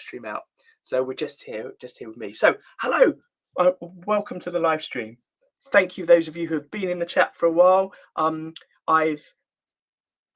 stream out. So we're just here with me. So hello, welcome to the live stream. Thank you, those of you who have been in the chat for a while. I've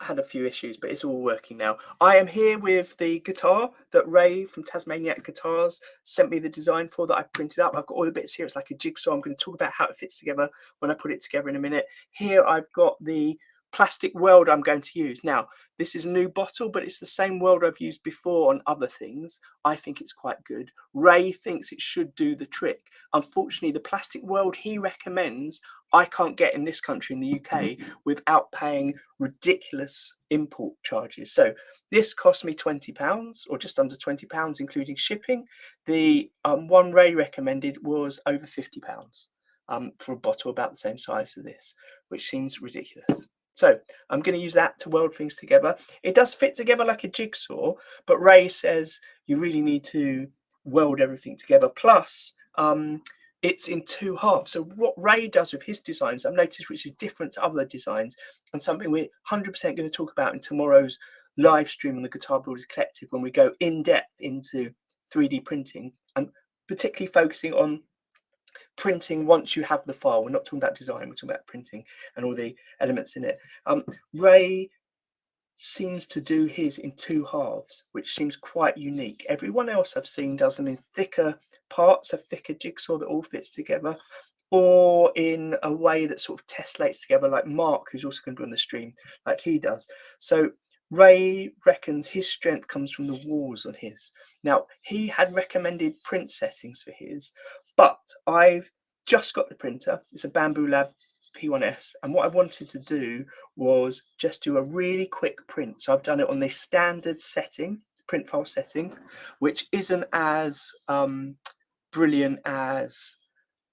had a few issues, but it's all working now. I am here with the guitar that Ray from Tasmaniak Guitars sent me the design for, that I printed up. I've got all the bits here. It's like a jigsaw. I'm going to talk about how it fits together when I put it together in a minute. Here I've got the plastic weld I'm going to use. Now, this is a new bottle, but it's the same weld I've used before on other things. I think it's quite good. Ray thinks it should do the trick. Unfortunately, the plastic weld he recommends I can't get in this country, in the UK, without paying ridiculous import charges. So this cost me £20, or just under £20, including shipping. The one Ray recommended was over £50 for a bottle about the same size as this, which seems ridiculous. So I'm going to use that to weld things together. It does fit together like a jigsaw, but Ray says you really need to weld everything together. Plus, it's in two halves. So what Ray does with his designs, I've noticed, which is different to other designs, and something we're 100% going to talk about in tomorrow's live stream on the Guitar Builders Collective, when we go in depth into 3D printing, and particularly focusing on printing once you have the file. We're not talking about design, we're talking about printing and all the elements in it. Ray seems to do his in two halves, which seems quite unique. Everyone else I've seen does them in thicker parts, a thicker jigsaw that all fits together, or in a way that sort of tessellates together, like Mark, who's also going to be on the stream, like he does. So Ray reckons his strength comes from the walls on his. Now, he had recommended print settings for his, but I've just got the printer. It's a Bamboo Lab P1S, and what I wanted to do was just do a really quick print. So I've done it on the standard setting, print file setting, which isn't as brilliant as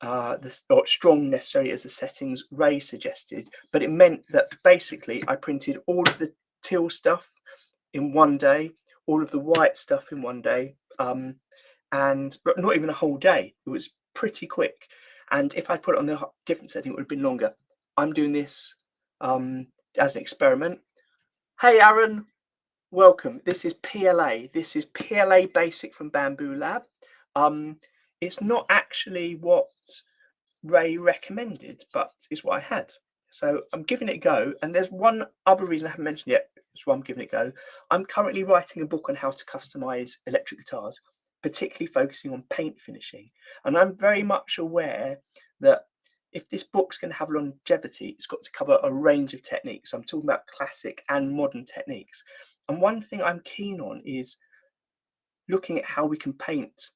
or strong necessarily as the settings Ray suggested, but it meant that basically I printed all of the teal stuff in one day, all of the white stuff in one day, but not even a whole day. It was pretty quick. And if I put it on the different setting, it would have been longer. I'm doing this as an experiment. Hey, Aaron, welcome. This is PLA. This is PLA Basic from Bamboo Lab. It's not actually what Ray recommended, but it's what I had. So I'm giving it a go. And there's one other reason I haven't mentioned yet, which is why I'm giving it a go. I'm currently writing a book on how to customize electric guitars, particularly focusing on paint finishing. And I'm very much aware that if this book's going to have longevity, it's got to cover a range of techniques. I'm talking about classic and modern techniques. And one thing I'm keen on is looking at how we can paint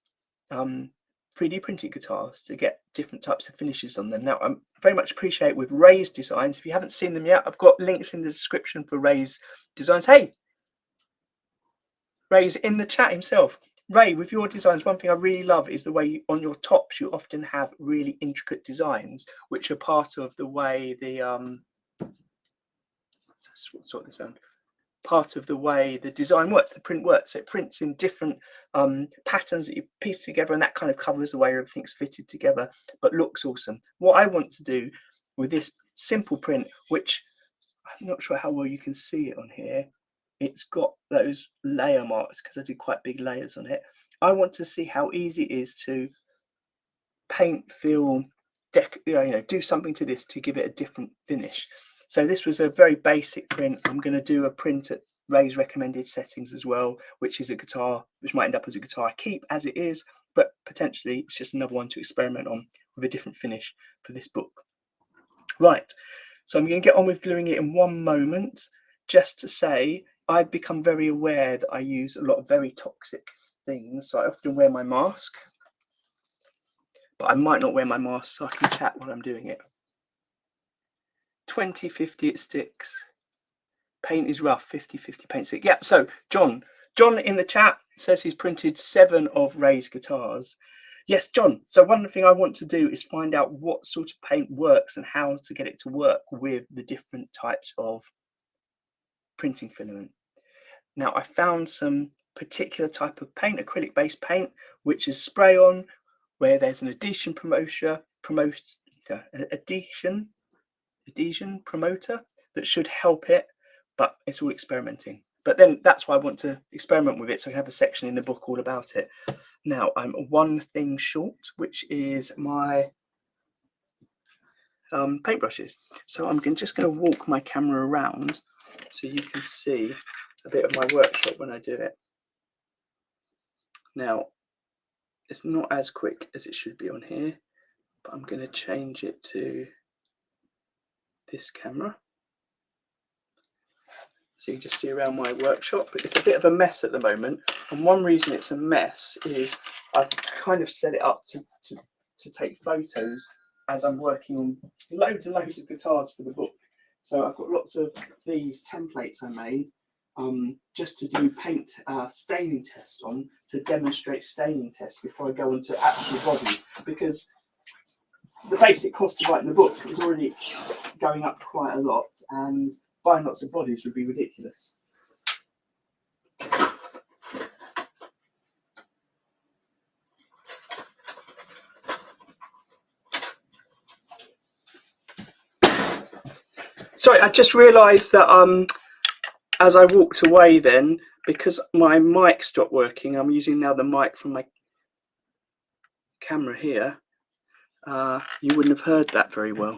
3D printed guitars to get different types of finishes on them. Now, I'm very much appreciate with Ray's designs. If you haven't seen them yet, I've got links in the description for Ray's designs. Hey, Ray's in the chat himself. Ray, with your designs, one thing I really love is the way on your tops you often have really intricate designs, which are part of the way the sort this out. Part of the way the design works, the print works. So it prints in different patterns that you piece together, and that kind of covers the way everything's fitted together, but looks awesome. What I want to do with this simple print, which I'm not sure how well you can see it on here, it's got those layer marks because I did quite big layers on it. I want to see how easy it is to paint, fill, do something to this to give it a different finish. So this was a very basic print. I'm going to do a print at Ray's recommended settings as well, which is a guitar, which might end up as a guitar I keep as it is, but potentially it's just another one to experiment on with a different finish for this book. Right, so I'm going to get on with gluing it in one moment. Just to say, I've become very aware that I use a lot of very toxic things. So I often wear my mask, but I might not wear my mask so I can chat while I'm doing it. 20/50 it sticks. Paint is rough, 50/50 paint stick. Yeah, so John in the chat says he's printed 7 of Ray's guitars. Yes, John. So one thing I want to do is find out what sort of paint works and how to get it to work with the different types of printing filament. Now, I found some particular type of paint, acrylic-based paint, which is spray on, where there's an adhesion promoter that should help it, but it's all experimenting. but then that's why I want to experiment with it, so I have a section in the book all about it. Now I'm one thing short, which is my paintbrushes. So I'm just going to walk my camera around so you can see a bit of my workshop when I do it. Now it's not as quick as it should be on here, but I'm going to change it to this camera so you can just see around my workshop. It's a bit of a mess at the moment, and one reason it's a mess is I've kind of set it up to take photos as I'm working on loads and loads of guitars for the book. So I've got lots of these templates I made just to do paint staining tests on, to demonstrate staining tests before I go into actual bodies, because the basic cost of writing the book is already going up quite a lot, and buying lots of bodies would be ridiculous. Sorry, I just realised that as I walked away then, because my mic stopped working, I'm using now the mic from my camera here, you wouldn't have heard that very well.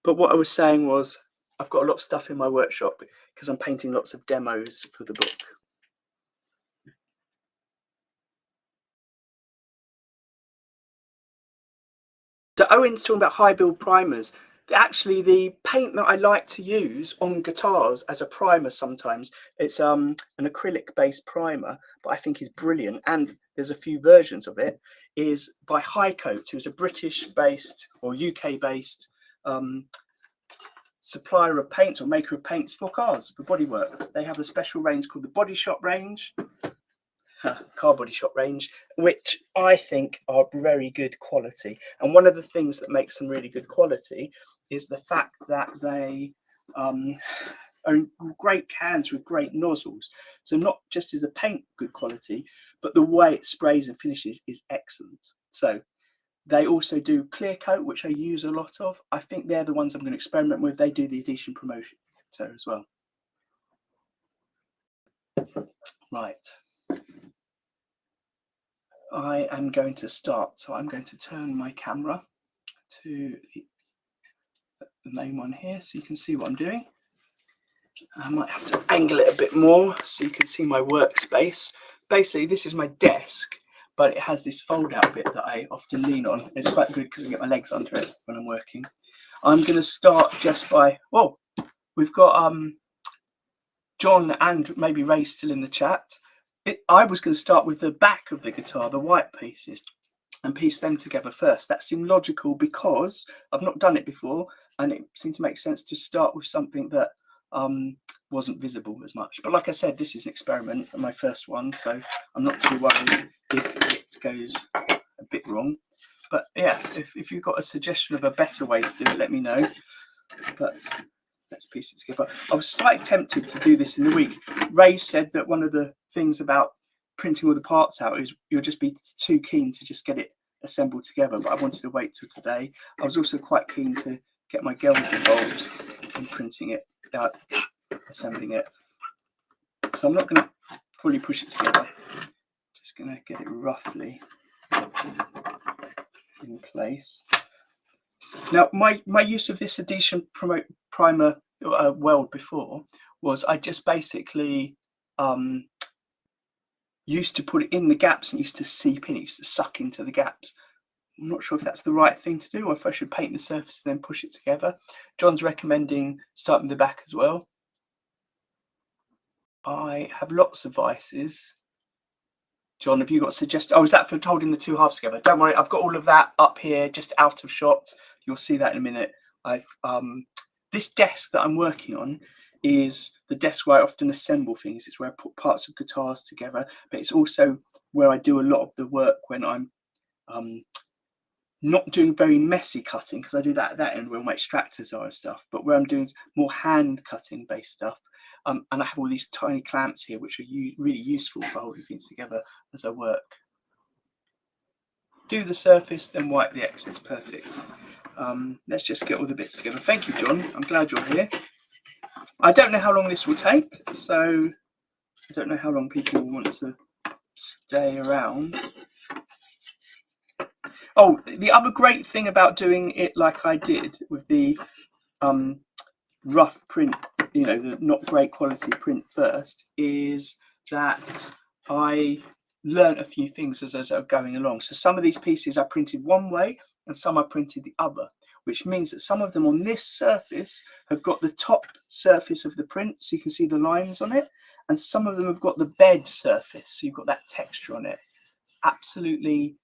But what I was saying was, I've got a lot of stuff in my workshop because I'm painting lots of demos for the book. So Owen's talking about high build primers. Actually, the paint that I like to use on guitars as a primer sometimes, it's an acrylic based primer, but I think is brilliant, and there's a few versions of it, is by High Coat, who's a British based or UK based supplier of paints or maker of paints for cars, for bodywork. They have a special range called the Body Shop range, car body shop range, which I think are very good quality. And one of the things that makes them really good quality is the fact that they are in great cans with great nozzles. So not just is the paint good quality, but the way it sprays and finishes is excellent. So they also do clear coat, which I use a lot of. I think they're the ones I'm going to experiment with. They do the edition promotion as well. Right. I am going to start. So I'm going to turn my camera to the main one here so you can see what I'm doing. I might have to angle it a bit more so you can see my workspace. Basically, this is my desk, but it has this fold out bit that I often lean on. It's quite good because I get my legs under it when I'm working. I'm going to start just by, well, we've got John and maybe Ray still in the chat. I was going to start with the back of the guitar, the white pieces, and piece them together first. That seemed logical because I've not done it before, and it seemed to make sense to start with something that wasn't visible as much. But like I said, this is an experiment, my first one, so I'm not too worried if it goes a bit wrong. But yeah, if you've got a suggestion of a better way to do it, let me know. But let's piece it together. I was slightly tempted to do this in the week. Ray said that one of the things about printing all the parts out is you'll just be too keen to just get it assembled together, but I wanted to wait till today. I was also quite keen to get my girls involved in printing it, assembling it. So I'm not going to fully push it together, just going to get it roughly in place. Now my use of this edition primer weld before was I just basically used to put it in the gaps and used to seep in, it used to suck into the gaps. I'm not sure if that's the right thing to do or if I should paint the surface and then push it together. John's recommending starting with the back as well. I have lots of vices. John, have you got suggestions? Oh, is that for holding the two halves together? Don't worry, I've got all of that up here, just out of shot. You'll see that in a minute. I've this desk that I'm working on is the desk where I often assemble things. It's where I put parts of guitars together, but it's also where I do a lot of the work when I'm not doing very messy cutting, because I do that at that end where my extractors are and stuff, but where I'm doing more hand cutting based stuff. And I have all these tiny clamps here, which are really useful for holding things together as I work. Do the surface, then wipe the excess. Perfect. Let's just get all the bits together. Thank you, John. I'm glad you're here. I don't know how long this will take, so I don't know how long people want to stay around. Oh, the other great thing about doing it like I did with the rough print, you know, the not great quality print first, is that I learned a few things as I was going along. So some of these pieces I printed one way and some I printed the other, which means that some of them on this surface have got the top surface of the print, so you can see the lines on it, and some of them have got the bed surface, so you've got that texture on it. Absolutely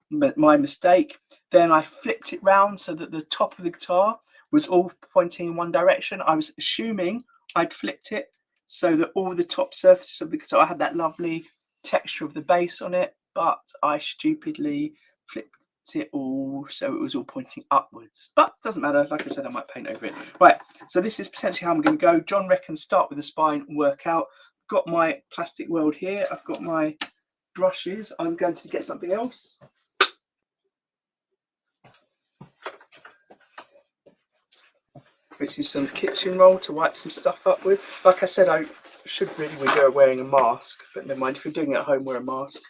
my mistake. Then I flipped it round so that the top of the guitar was all pointing in one direction. I was assuming I'd flipped it so that all the top surfaces of the guitar had that lovely texture of the bass on it, but I stupidly flipped it all so it was all pointing upwards. But doesn't matter, like I said, I might paint over it. Right, so this is potentially how I'm going to go. John reckons start with the spine and work out. Got my plastic world here, I've got my brushes. I'm going to get something else. Which is some kitchen roll to wipe some stuff up with. Like I said, I should really be wearing a mask, but never mind. If you're doing it at home, wear a mask.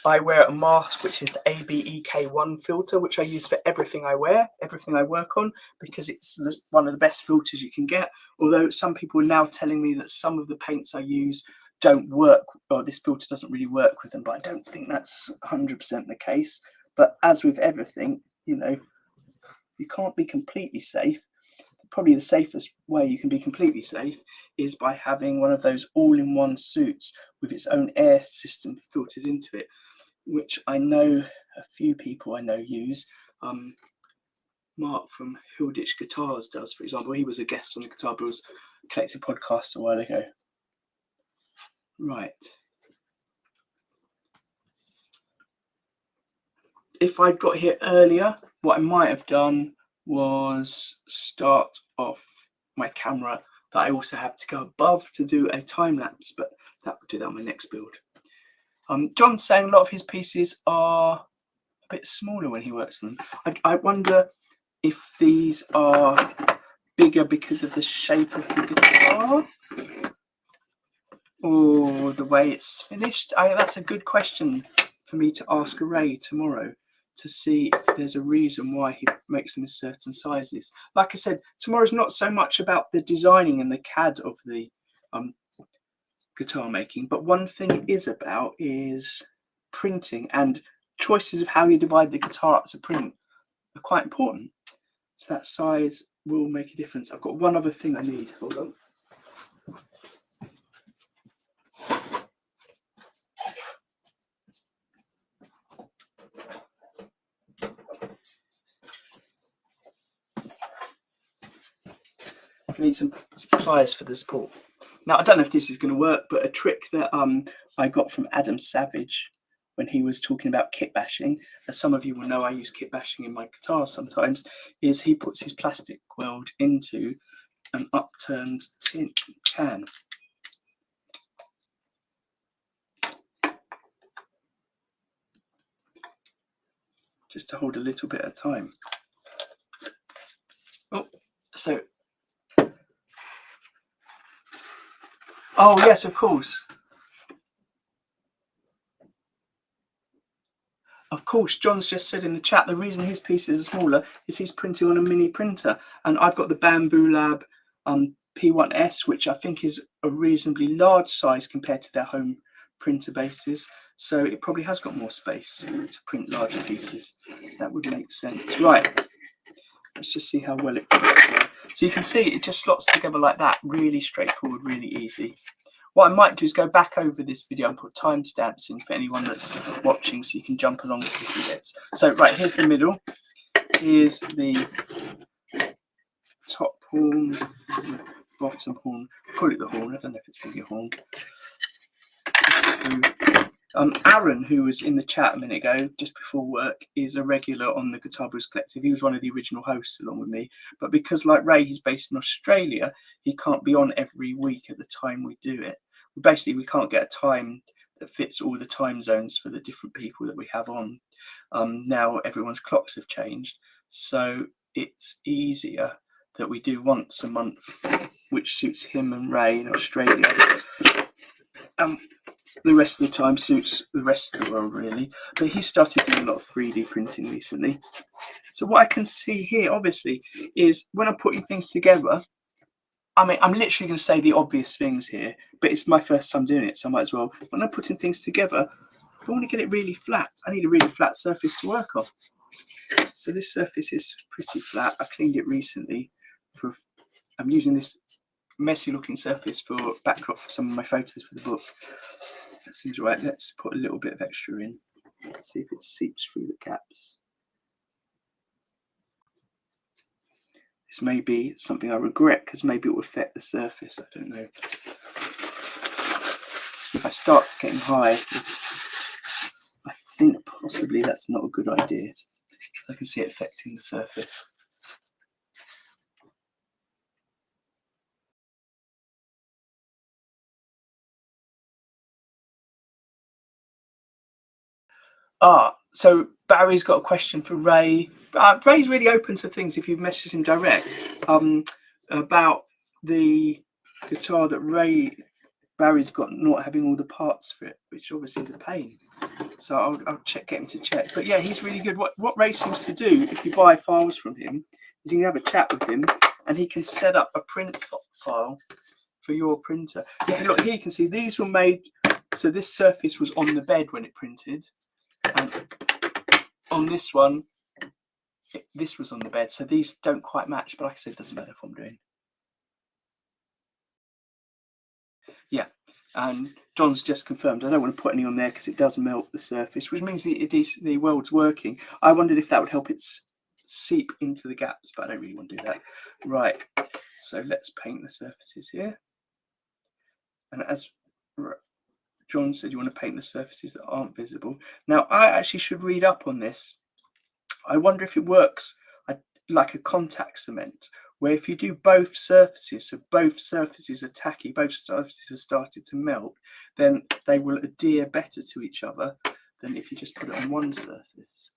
I wear a mask which is the ABEK1 filter, which I use for everything I wear, everything I work on, because it's one of the best filters you can get. Although some people are now telling me that some of the paints I use don't work, or this filter doesn't really work with them, but I don't think that's 100% the case. But as with everything, you know, you can't be completely safe. Probably the safest way you can be completely safe is by having one of those all-in-one suits with its own air system filtered into it, which I know a few people I know use. Mark from Hilditch Guitars does, for example. He was a guest on the Guitar Bros Collective podcast a while ago. Right. If I'd got here earlier, what I might have done was start off my camera that I also have to go above to do a time lapse, but that would do that on my next build. John's saying a lot of his pieces are a bit smaller when he works on them. I wonder if these are bigger because of the shape of the guitar or the way it's finished. That's a good question for me to ask Ray tomorrow, to see if there's a reason why he makes them in certain sizes. Like I said, tomorrow's not so much about the designing and the CAD of the guitar making, but one thing it is about is printing, and choices of how you divide the guitar up to print are quite important. So that size will make a difference. I've got one other thing I need. Hold on. I need some pliers for the support. Now, I don't know if this is going to work, but a trick that I got from Adam Savage when he was talking about kit bashing, as some of you will know I use kit bashing in my guitar sometimes, is he puts his plastic weld into an upturned tin can. Just to hold a little bit of time. Oh, so. Oh, yes, of course. Of course, John's just said in the chat, the reason his pieces are smaller is he's printing on a mini printer. And I've got the Bamboo Lab P1S, which I think is a reasonably large size compared to their home printer bases. So it probably has got more space to print larger pieces. That would make sense. Right, let's just see how well it fits. So you can see it just slots together like that. Really straightforward, really easy. What I might do is go back over this video and put timestamps in for anyone that's watching, so you can jump along with the bits. So right, here's the middle. Here's the top horn, the bottom horn. Call it the horn. I don't know if it's really a horn. Aaron, who was in the chat a minute ago, just before work, is a regular on the Guitar Bros Collective. He was one of the original hosts along with me. But because, like Ray, he's based in Australia, he can't be on every week at the time we do it. Basically, we can't get a time that fits all the time zones for the different people that we have on. Now everyone's clocks have changed, so it's easier that we do once a month which suits him and Ray in Australia. The rest of the time suits the rest of the world, really. But he started doing a lot of 3D printing recently. So what I can see here, obviously, is when I'm putting things together, I mean, I'm literally going to say the obvious things here, but it's my first time doing it, so I might as well. When I'm putting things together, if I want to get it really flat, I need a really flat surface to work on. So this surface is pretty flat. I cleaned it recently. I'm using this messy looking surface for backdrop for some of my photos for the book. That seems right. Let's put a little bit of extra in. See if it seeps through the gaps. This may be something I regret because maybe it will affect the surface. I don't know. If I start getting high, I think possibly that's not a good idea. I can see it affecting the surface. So Barry's got a question for Ray. Ray's really open to things if you message him direct about the guitar that Barry's got not having all the parts for it, which obviously is a pain. So I'll get him to check. But yeah, he's really good. What Ray seems to do, if you buy files from him, is you can have a chat with him and he can set up a print file for your printer. Yeah, look, here you can see these were made, so this surface was on the bed when it printed. And on this one, this was on the bed. So these don't quite match, but like I said, it doesn't matter what I'm doing. Yeah, and John's just confirmed I don't want to put any on there because it does melt the surface, which means the weld's working. I wondered if that would help it seep into the gaps, but I don't really want to do that. Right, so let's paint the surfaces here. And as John said, you want to paint the surfaces that aren't visible. Now, I actually should read up on this. I wonder if it works like a contact cement, where if you do both surfaces, so both surfaces are tacky, both surfaces have started to melt, then they will adhere better to each other than if you just put it on one surface.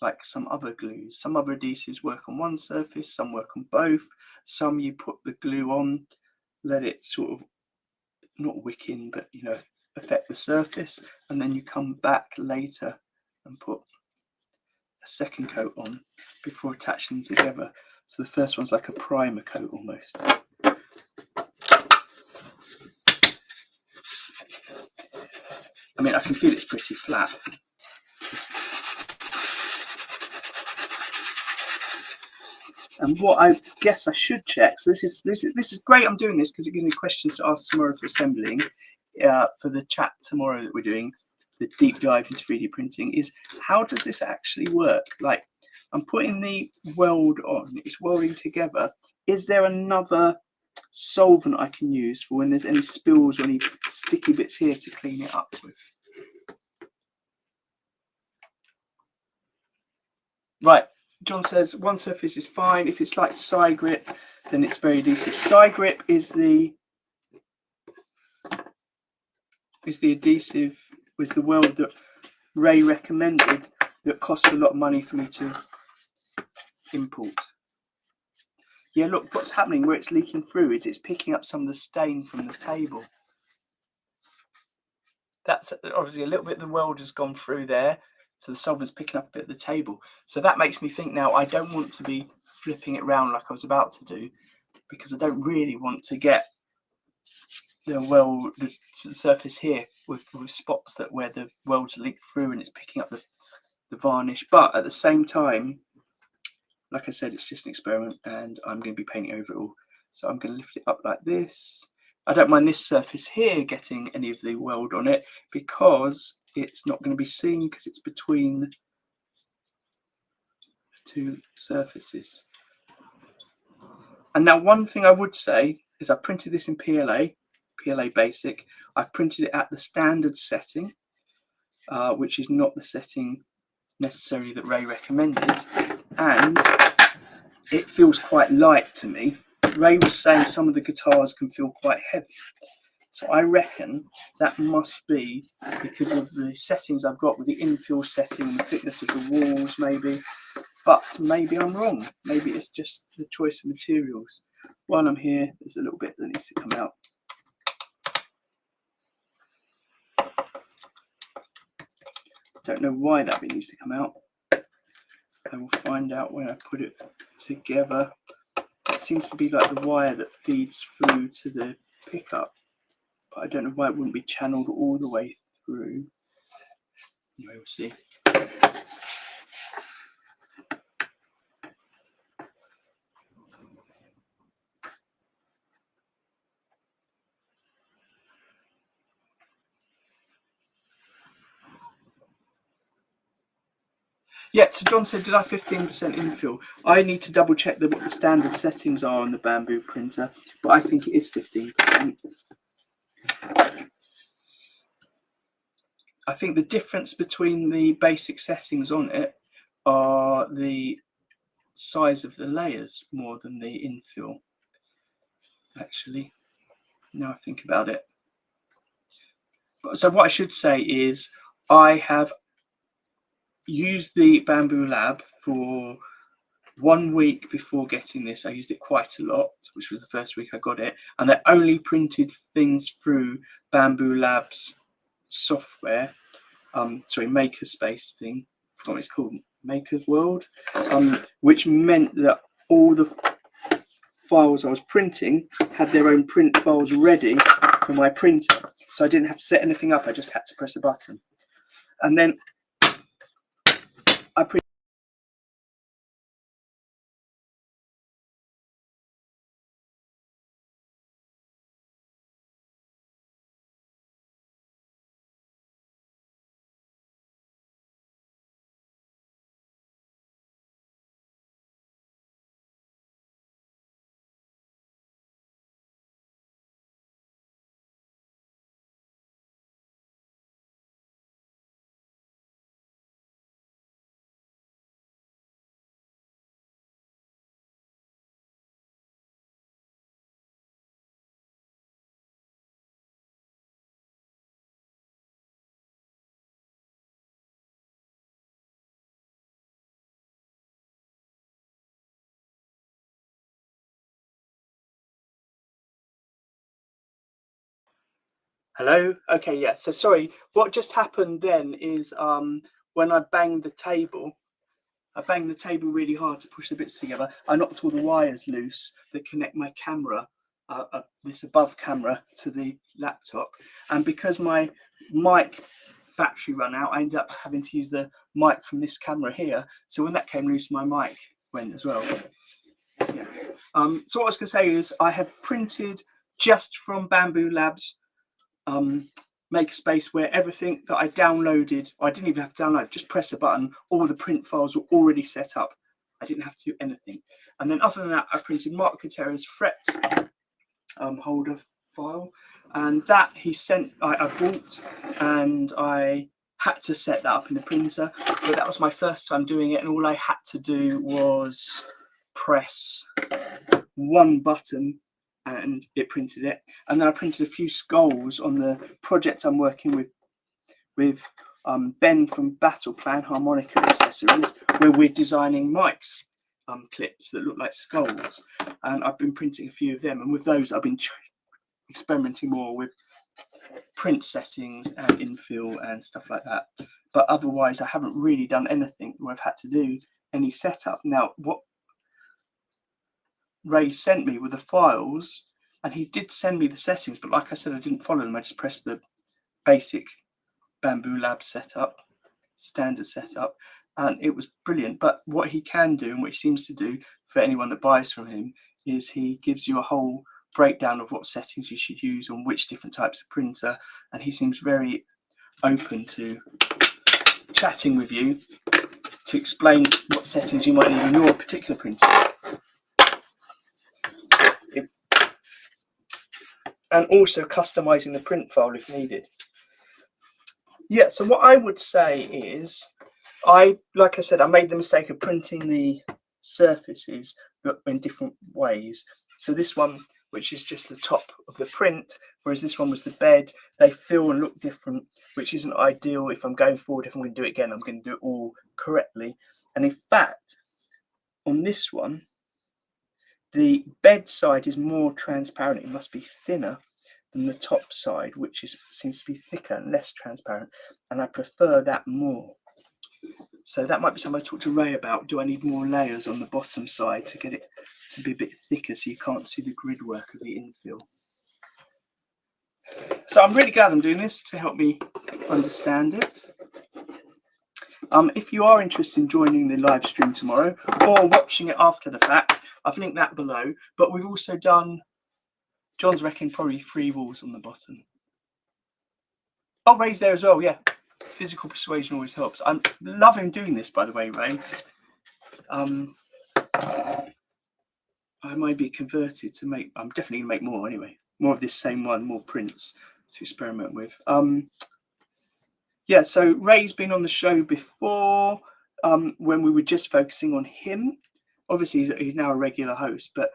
Like some other glues. Some other adhesives work on one surface, some work on both. Some you put the glue on, let it sort of, not wick in, but you know, affect the surface, and then you come back later and put a second coat on before attaching them together. So the first one's like a primer coat almost. I mean, I can feel it's pretty flat. And what I guess I should check, so this is great, I'm doing this because it gives me questions to ask tomorrow for assembling, for the chat tomorrow that we're doing, the deep dive into 3D printing, is how does this actually work? Like, I'm putting the weld on, it's welding together. Is there another solvent I can use for when there's any spills or any sticky bits here to clean it up with? Right, John says one surface is fine. If it's like side grip, then it's very adhesive. Side grip is the adhesive, was the weld that Ray recommended that cost a lot of money for me to import. Yeah, look, what's happening where it's leaking through is it's picking up some of the stain from the table. That's obviously a little bit of the weld has gone through there, so the solvent's picking up a bit of the table. So that makes me think now I don't want to be flipping it around like I was about to do, because I don't really want to get the surface here with spots that where the weld's linked through and it's picking up the varnish. But at the same time, like I said, it's just an experiment and I'm going to be painting over it all. So I'm going to lift it up like this. I don't mind this surface here getting any of the weld on it because it's not going to be seen because it's between the two surfaces. And now one thing I would say is I printed this in PLA Basic. I printed it at the standard setting, which is not the setting necessarily that Ray recommended, and it feels quite light to me. Ray was saying some of the guitars can feel quite heavy, so I reckon that must be because of the settings I've got with the infill setting and the thickness of the walls maybe, but maybe I'm wrong. Maybe it's just the choice of materials. while I'm here, there's a little bit that needs to come out. Don't know why that bit needs to come out. I will find out when I put it together. It seems to be like the wire that feeds through to the pickup, but I don't know why it wouldn't be channeled all the way through. Anyway, we'll see. Yeah, so John said, did I 15% infill? I need to double check what the standard settings are on the Bamboo printer, but I think it is 15%. I think the difference between the basic settings on it are the size of the layers more than the infill, actually, now I think about it. So what I should say is I have used the Bamboo Lab for 1 week before getting this. I used it quite a lot, which was the first week I got it, and I only printed things through Bamboo Lab's software, makerspace thing, I forgot what it's called, Maker's World, which meant that all the files I was printing had their own print files ready for my printer, so I didn't have to set anything up. I just had to press a button, and then I printed. Hello? Okay, yeah. So sorry, what just happened then is when I banged the table really hard to push the bits together. I knocked all the wires loose that connect my camera, this above camera, to the laptop. And because my mic battery ran out, I ended up having to use the mic from this camera here. So when that came loose, my mic went as well. Yeah. So what I was going to say is I have printed just from Bamboo Labs Makerspace, where everything that I downloaded, I didn't even have to download, just press a button, all the print files were already set up. I didn't have to do anything. And then other than that, I printed Mark Katerra's fret holder file, and that he sent, I bought, and I had to set that up in the printer, but that was my first time doing it, and all I had to do was press one button and it printed it. And then I printed a few skulls on the project I'm working with Ben from Battle Plan Harmonica Accessories, where we're designing mics clips that look like skulls, and I've been printing a few of them, and with those I've been experimenting more with print settings and infill and stuff like that. But otherwise I haven't really done anything where I've had to do any setup. Now what Ray sent me with the files, and he did send me the settings, but like I said, I didn't follow them. I just pressed the basic Bamboo Lab setup, standard setup, and it was brilliant. But what he can do, and what he seems to do for anyone that buys from him, is he gives you a whole breakdown of what settings you should use on which different types of printer, and he seems very open to chatting with you to explain what settings you might need on your particular printer. And also customizing the print file if needed. Yeah, so what I would say is, like I said, I made the mistake of printing the surfaces in different ways. So this one, which is just the top of the print, whereas this one was the bed, they feel and look different, which isn't ideal. If I'm going forward, if I'm going to do it again, I'm going to do it all correctly. And in fact, on this one, The bed side is more transparent. It must be thinner than the top side, which seems to be thicker and less transparent, and I prefer that more. So that might be something I talk to Ray about. Do I need more layers on the bottom side to get it to be a bit thicker so you can't see the grid work of the infill? So I'm really glad I'm doing this to help me understand it. If you are interested in joining the live stream tomorrow or watching it after the fact, I've linked that below. But we've also done, John's reckoning, probably 3 walls on the bottom. Oh, Ray's there as well, yeah. Physical persuasion always helps. I'm loving doing this, by the way, Ray. I might be converted to make, I'm definitely gonna make more anyway. More of this same one, more prints to experiment with. Yeah, so Ray's been on the show before when we were just focusing on him. Obviously, he's now a regular host, but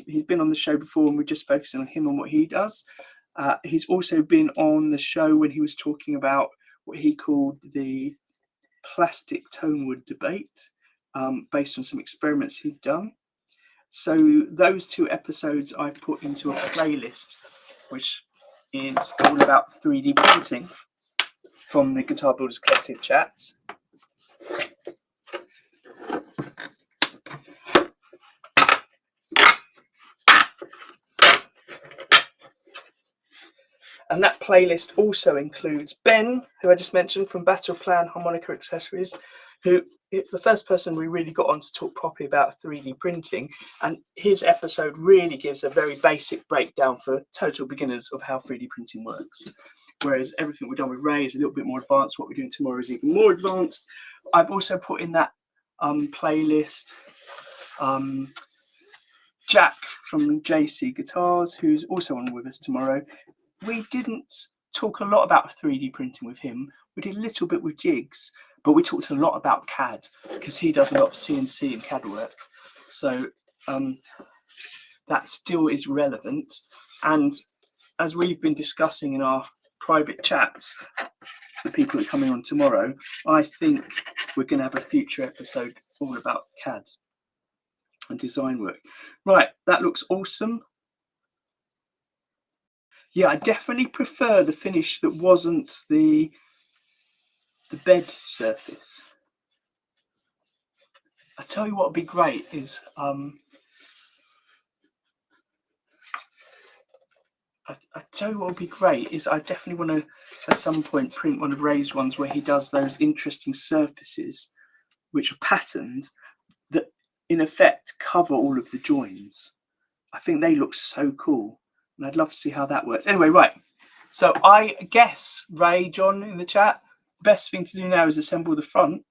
he's been on the show before and we're just focusing on him and what he does. He's also been on the show when he was talking about what he called the plastic tone wood debate, based on some experiments he'd done. So those 2 episodes I put into a playlist, which is all about 3D printing from the Guitar Builders Collective chat. And that playlist also includes Ben, who I just mentioned from Battle Plan Harmonica Accessories, who is the first person we really got on to talk properly about 3D printing. And his episode really gives a very basic breakdown for total beginners of how 3D printing works. Whereas everything we've done with Ray is a little bit more advanced. What we're doing tomorrow is even more advanced. I've also put in that playlist Jack from JC Guitars, who's also on with us tomorrow. We didn't talk a lot about 3D printing with him. We did a little bit with jigs, but we talked a lot about CAD because he does a lot of CNC and CAD work. So that still is relevant. And as we've been discussing in our private chats, the people that are coming on tomorrow, I think we're going to have a future episode all about CAD and design work. Right, that looks awesome. Yeah, I definitely prefer the finish that wasn't the bed surface. I tell you what would be great is I tell you what would be great is I definitely want to at some point print one of Ray's ones where he does those interesting surfaces which are patterned that in effect cover all of the joins. I think they look so cool and I'd love to see how that works. Anyway, right, so I guess Ray, John in the chat, the best thing to do now is assemble the front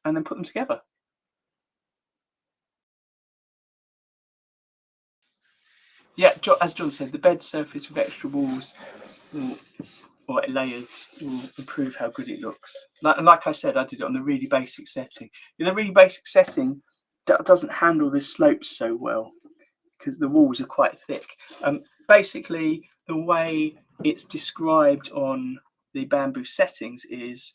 and then put them together. Yeah, as John said, the bed surface with extra walls or layers will improve how good it looks. Like I said, I did it on the really basic setting. In the really basic setting, that doesn't handle the slopes so well because the walls are quite thick. Basically, the way it's described on the bamboo settings is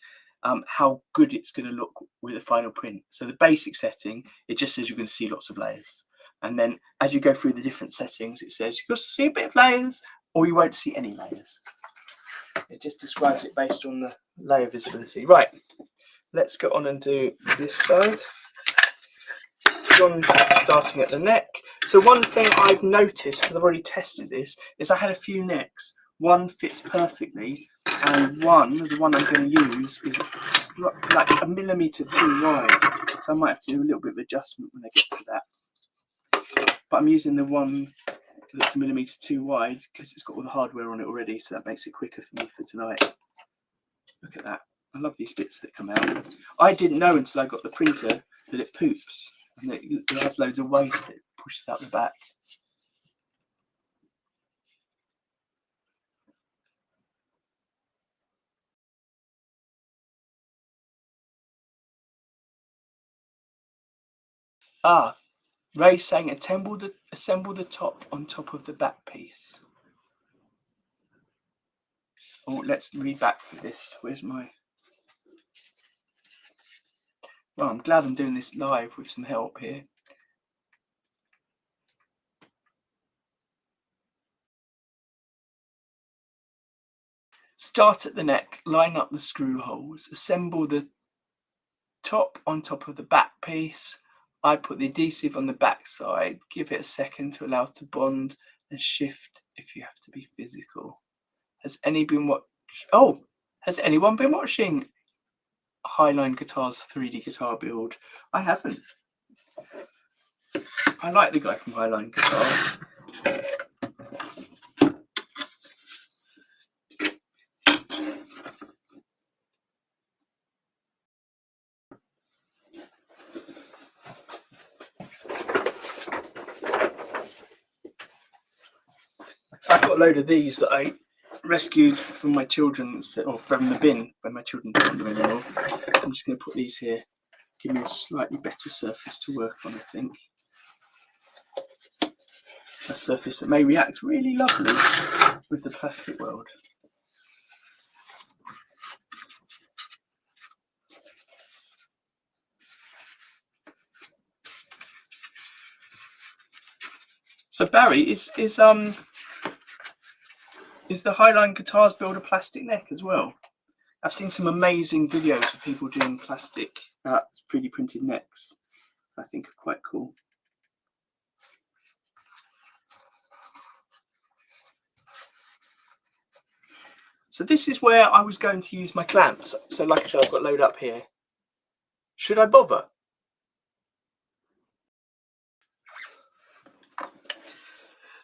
how good it's going to look with a final print. So the basic setting, it just says you're going to see lots of layers. And then as you go through the different settings, it says you'll see a bit of layers or you won't see any layers. It just describes it based on the layer visibility. Right, let's go on and do this side. John's starting at the neck. So one thing I've noticed, because I've already tested this, is I had a few necks. One fits perfectly, and the one I'm going to use, is like 1 millimetre too wide. So I might have to do a little bit of adjustment when I get to that. But I'm using the one that's 1 millimetre too wide because it's got all the hardware on it already, so that makes it quicker for me for tonight. Look at that. I love these bits that come out. I didn't know until I got the printer that it poops and that it has loads of waste that pushes out the back. Ray's saying assemble the top on top of the back piece. Oh, let's read back for this. Where's my... Well, I'm glad I'm doing this live with some help here. Start at the neck, line up the screw holes, assemble the top on top of the back piece. I put the adhesive on the back side, give it a second to allow it to bond, and shift if you have to be physical. Has anyone been watching Highline Guitar's 3D guitar build? I haven't. I like the guy from Highline Guitars. I've got a load of these that I rescued from my children, or from the bin when my children don't want them anymore. I'm just going to put these here, give me a slightly better surface to work on, I think. A surface that may react really lovely with the plastic world. So Barry, is the Highline Guitars build a plastic neck as well? I've seen some amazing videos of people doing plastic 3D printed necks. I think are quite cool. So this is where I was going to use my clamps. So like I said, I've got a load up here. Should I bother?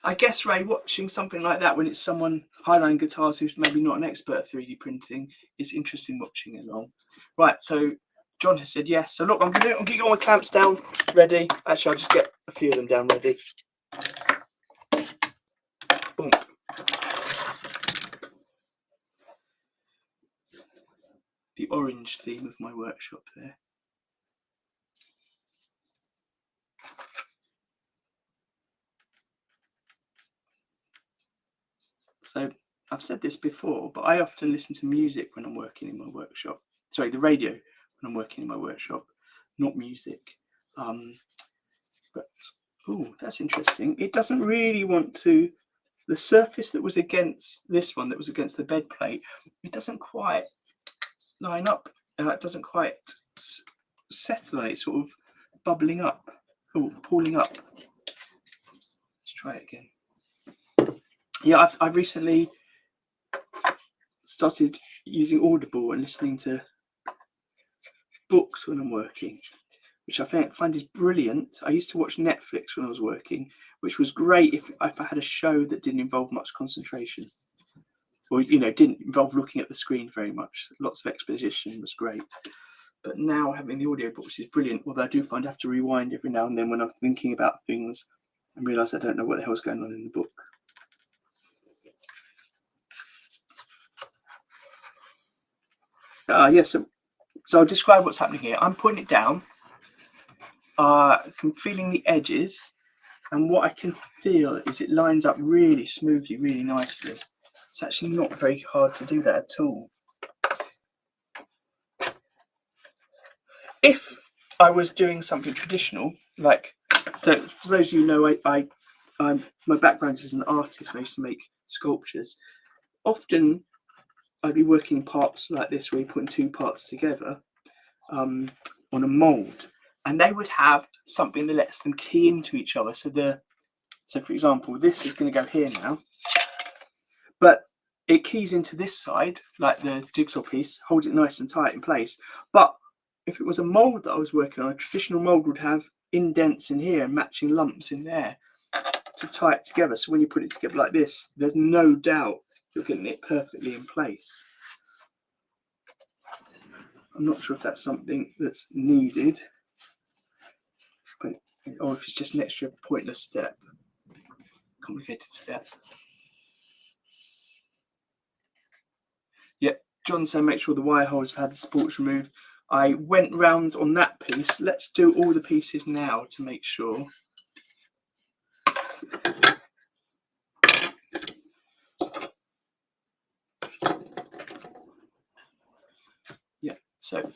I guess, Ray, watching something like that when it's someone, Highline Guitars, who's maybe not an expert at 3D printing, is interesting watching along. Right, so John has said yes. So look, I'm going to get all my clamps down, ready. Actually, I'll just get a few of them down ready. Boom. The orange theme of my workshop there. So I've said this before, but I often listen to music when I'm working in my workshop. Sorry, the radio when I'm working in my workshop, not music. But oh, that's interesting. It doesn't really want to. The surface that was against this one, that was against the bed plate, it doesn't quite line up. It doesn't quite settle on it. It's sort of bubbling up. Oh, pooling up. Let's try it again. Yeah, I've recently started using Audible and listening to books when I'm working, which I find is brilliant. I used to watch Netflix when I was working, which was great if I had a show that didn't involve much concentration, or didn't involve looking at the screen very much. Lots of exposition was great. But now having the audiobooks is brilliant, although I do find I have to rewind every now and then when I'm thinking about things and realise I don't know what the hell's going on in the book. Yes, so I'll describe what's happening here. I'm putting it down. I'm feeling the edges, and what I can feel is it lines up really smoothly, really nicely. It's actually not very hard to do that at all. If I was doing something traditional, like, so for those of you who know, my background is an artist. I used to make sculptures. Often I'd be working in parts like this, where you're putting two parts together on a mold, and they would have something that lets them key into each other. So for example, this is going to go here now, but it keys into this side, like the jigsaw piece, holds it nice and tight in place. But if it was a mold that I was working on, a traditional mold would have indents in here and matching lumps in there to tie it together. So when you put it together like this, there's no doubt you're getting it perfectly in place. I'm not sure if that's something that's needed, or if it's just an extra pointless step, complicated step. Yeah, John said make sure the wire holes have had the supports removed. I went round on that piece. Let's do all the pieces now to make sure. Yeah, so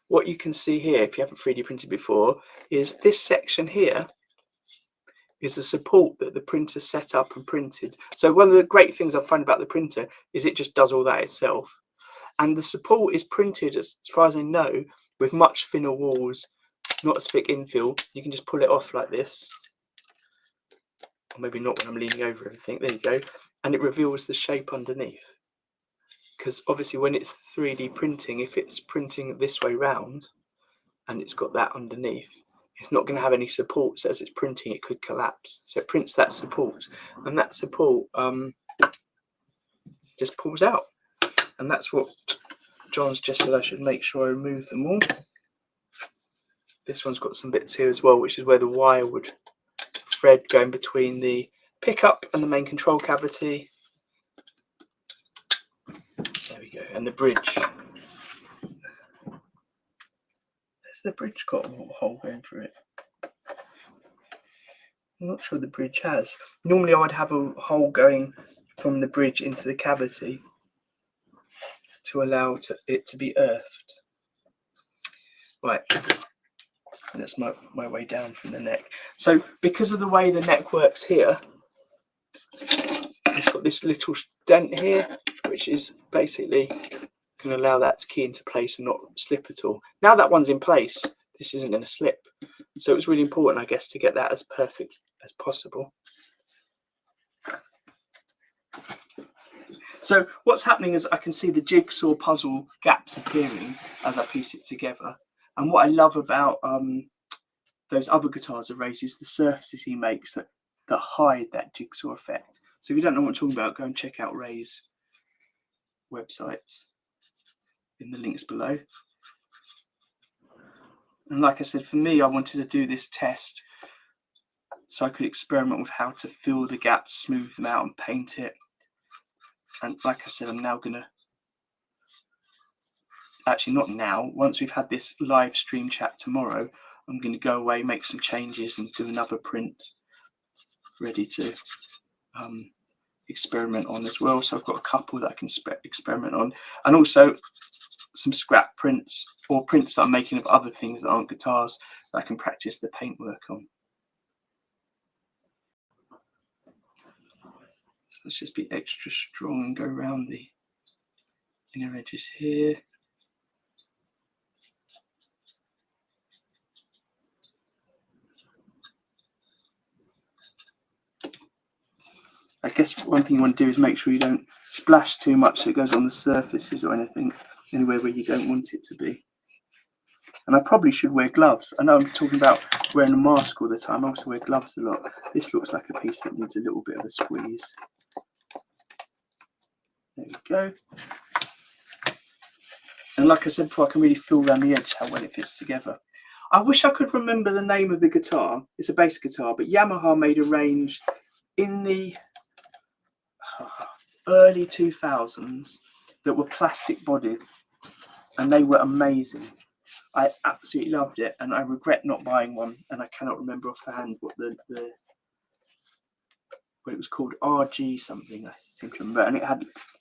what you can see here, if you haven't 3D printed before, is this section here is the support that the printer set up and printed. So one of the great things I find about the printer is it just does all that itself. And the support is printed, as far as I know, with much thinner walls, not as thick infill. You can just pull it off like this. Or maybe not when I'm leaning over everything. There you go. And it reveals the shape underneath. Because obviously when it's 3D printing, if it's printing this way round and it's got that underneath, it's not going to have any support. So as it's printing, it could collapse. So it prints that support. And that support just pulls out. And that's what John's just said I should make sure I remove them all. This one's got some bits here as well, which is where the wire would thread going between the pickup and the main control cavity. There we go. And the bridge. Has the bridge got a hole going through it? I'm not sure the bridge has. Normally I would have a hole going from the bridge into the cavity to allow it to be earthed. Right, and that's my way down from the neck. So because of the way the neck works here, it's got this little dent here, which is basically going to allow that to key into place and not slip at all. Now that one's in place, this isn't going to slip. So it's really important, I guess, to get that as perfect as possible. So what's happening is I can see the jigsaw puzzle gaps appearing as I piece it together. And what I love about those other guitars of Ray's is the surfaces he makes that hide that jigsaw effect. So if you don't know what I'm talking about, go and check out Ray's websites in the links below. And like I said, for me, I wanted to do this test so I could experiment with how to fill the gaps, smooth them out and paint it. And like I said, I'm now going to, actually not now, once we've had this live stream chat tomorrow, I'm going to go away, make some changes and do another print ready to experiment on as well. So I've got a couple that I can experiment on, and also some scrap prints or prints that I'm making of other things that aren't guitars that I can practice the paintwork on. So let's just be extra strong and go around the inner edges here. I guess one thing you want to do is make sure you don't splash too much so it goes on the surfaces or anything, anywhere where you don't want it to be. And I probably should wear gloves. I know I'm talking about wearing a mask all the time. I also wear gloves a lot. This looks like a piece that needs a little bit of a squeeze. There we go. And like I said before, I can really feel around the edge how well it fits together. I wish I could remember the name of the guitar. It's a bass guitar, but Yamaha made a range in the early 2000s that were plastic bodied, and they were amazing. I absolutely loved it, and I regret not buying one, and I cannot remember offhand what what it was called. RG something, I seem to remember, and it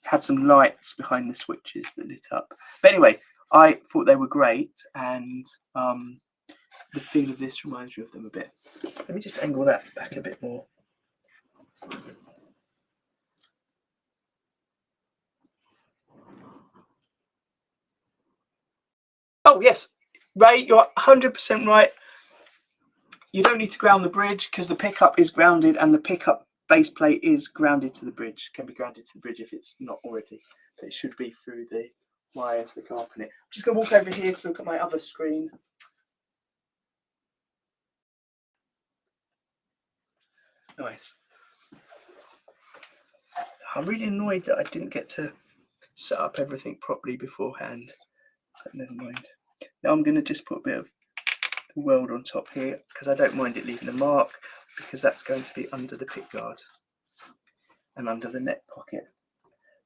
had some lights behind the switches that lit up. But anyway, I thought they were great, and the feel of this reminds me of them a bit. Let me just angle that back a bit more. Oh yes, Ray, you're 100% right. You don't need to ground the bridge because the pickup is grounded, and the pickup base plate is grounded to the bridge. Can be grounded to the bridge if it's not already, but it should be through the wires that go up in it. I'm just going to walk over here to look at my other screen. Nice. I'm really annoyed that I didn't get to set up everything properly beforehand, but never mind. Now I'm going to just put a bit of weld on top here because I don't mind it leaving a mark, because that's going to be under the pickguard and under the neck pocket.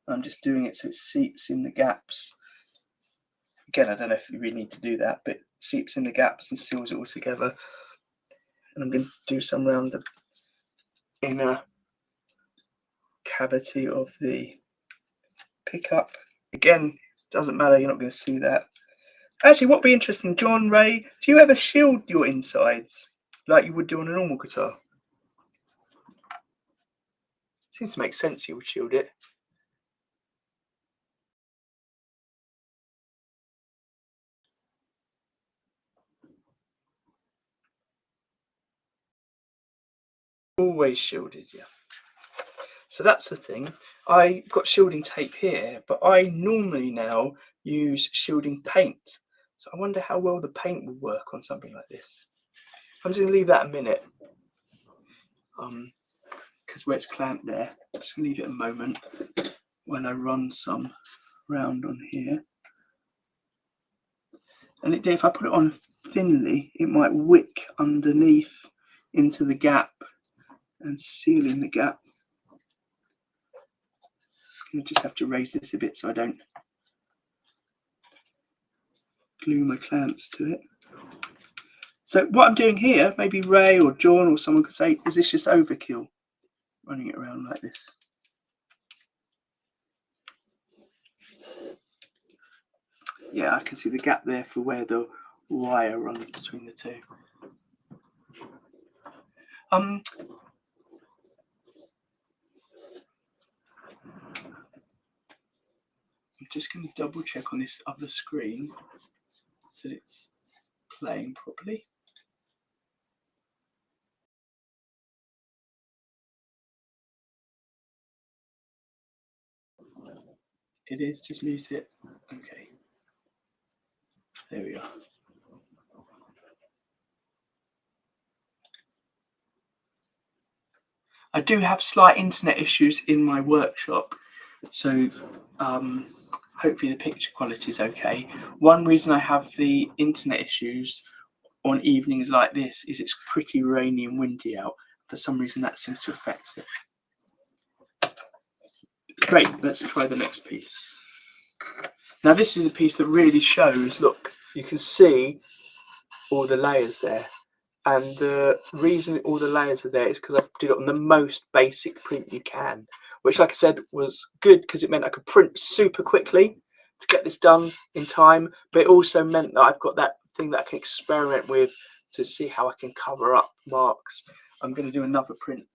I'm just doing it so it seeps in the gaps. Again, I don't know if you really need to do that, but it seeps in the gaps and seals it all together. And I'm going to do some around the inner cavity of the pickup. Again, doesn't matter, you're not going to see that. Actually, what would be interesting, John, Ray, do you ever shield your insides like you would do on a normal guitar? Seems to make sense you would shield it. Always shielded, yeah. So that's the thing. I got shielding tape here, but I normally now use shielding paint. So I wonder how well the paint will work on something like this. I'm just going to leave that a minute. Because where it's clamped there, I'm just going to leave it a moment when I run some round on here. And if I put it on thinly, it might wick underneath into the gap and seal in the gap. I just have to raise this a bit so I don't glue my clamps to it. So what I'm doing here, maybe Ray or John or someone could say, is this just overkill, running it around like this? Yeah, I can see the gap there for where the wire runs between the two. I'm just going to double check on this other screen that it's playing properly. It is, just mute it. Okay. There we are. I do have slight internet issues in my workshop, so hopefully the picture quality is okay. One reason I have the internet issues on evenings like this is it's pretty rainy and windy out. For some reason that seems to affect it. Great, let's try the next piece. Now this is a piece that really shows, look, you can see all the layers there. And the reason all the layers are there is because I did it on the most basic print you can, which, like I said, was good because it meant I could print super quickly to get this done in time, but it also meant that I've got that thing that I can experiment with to see how I can cover up marks. I'm going to do another print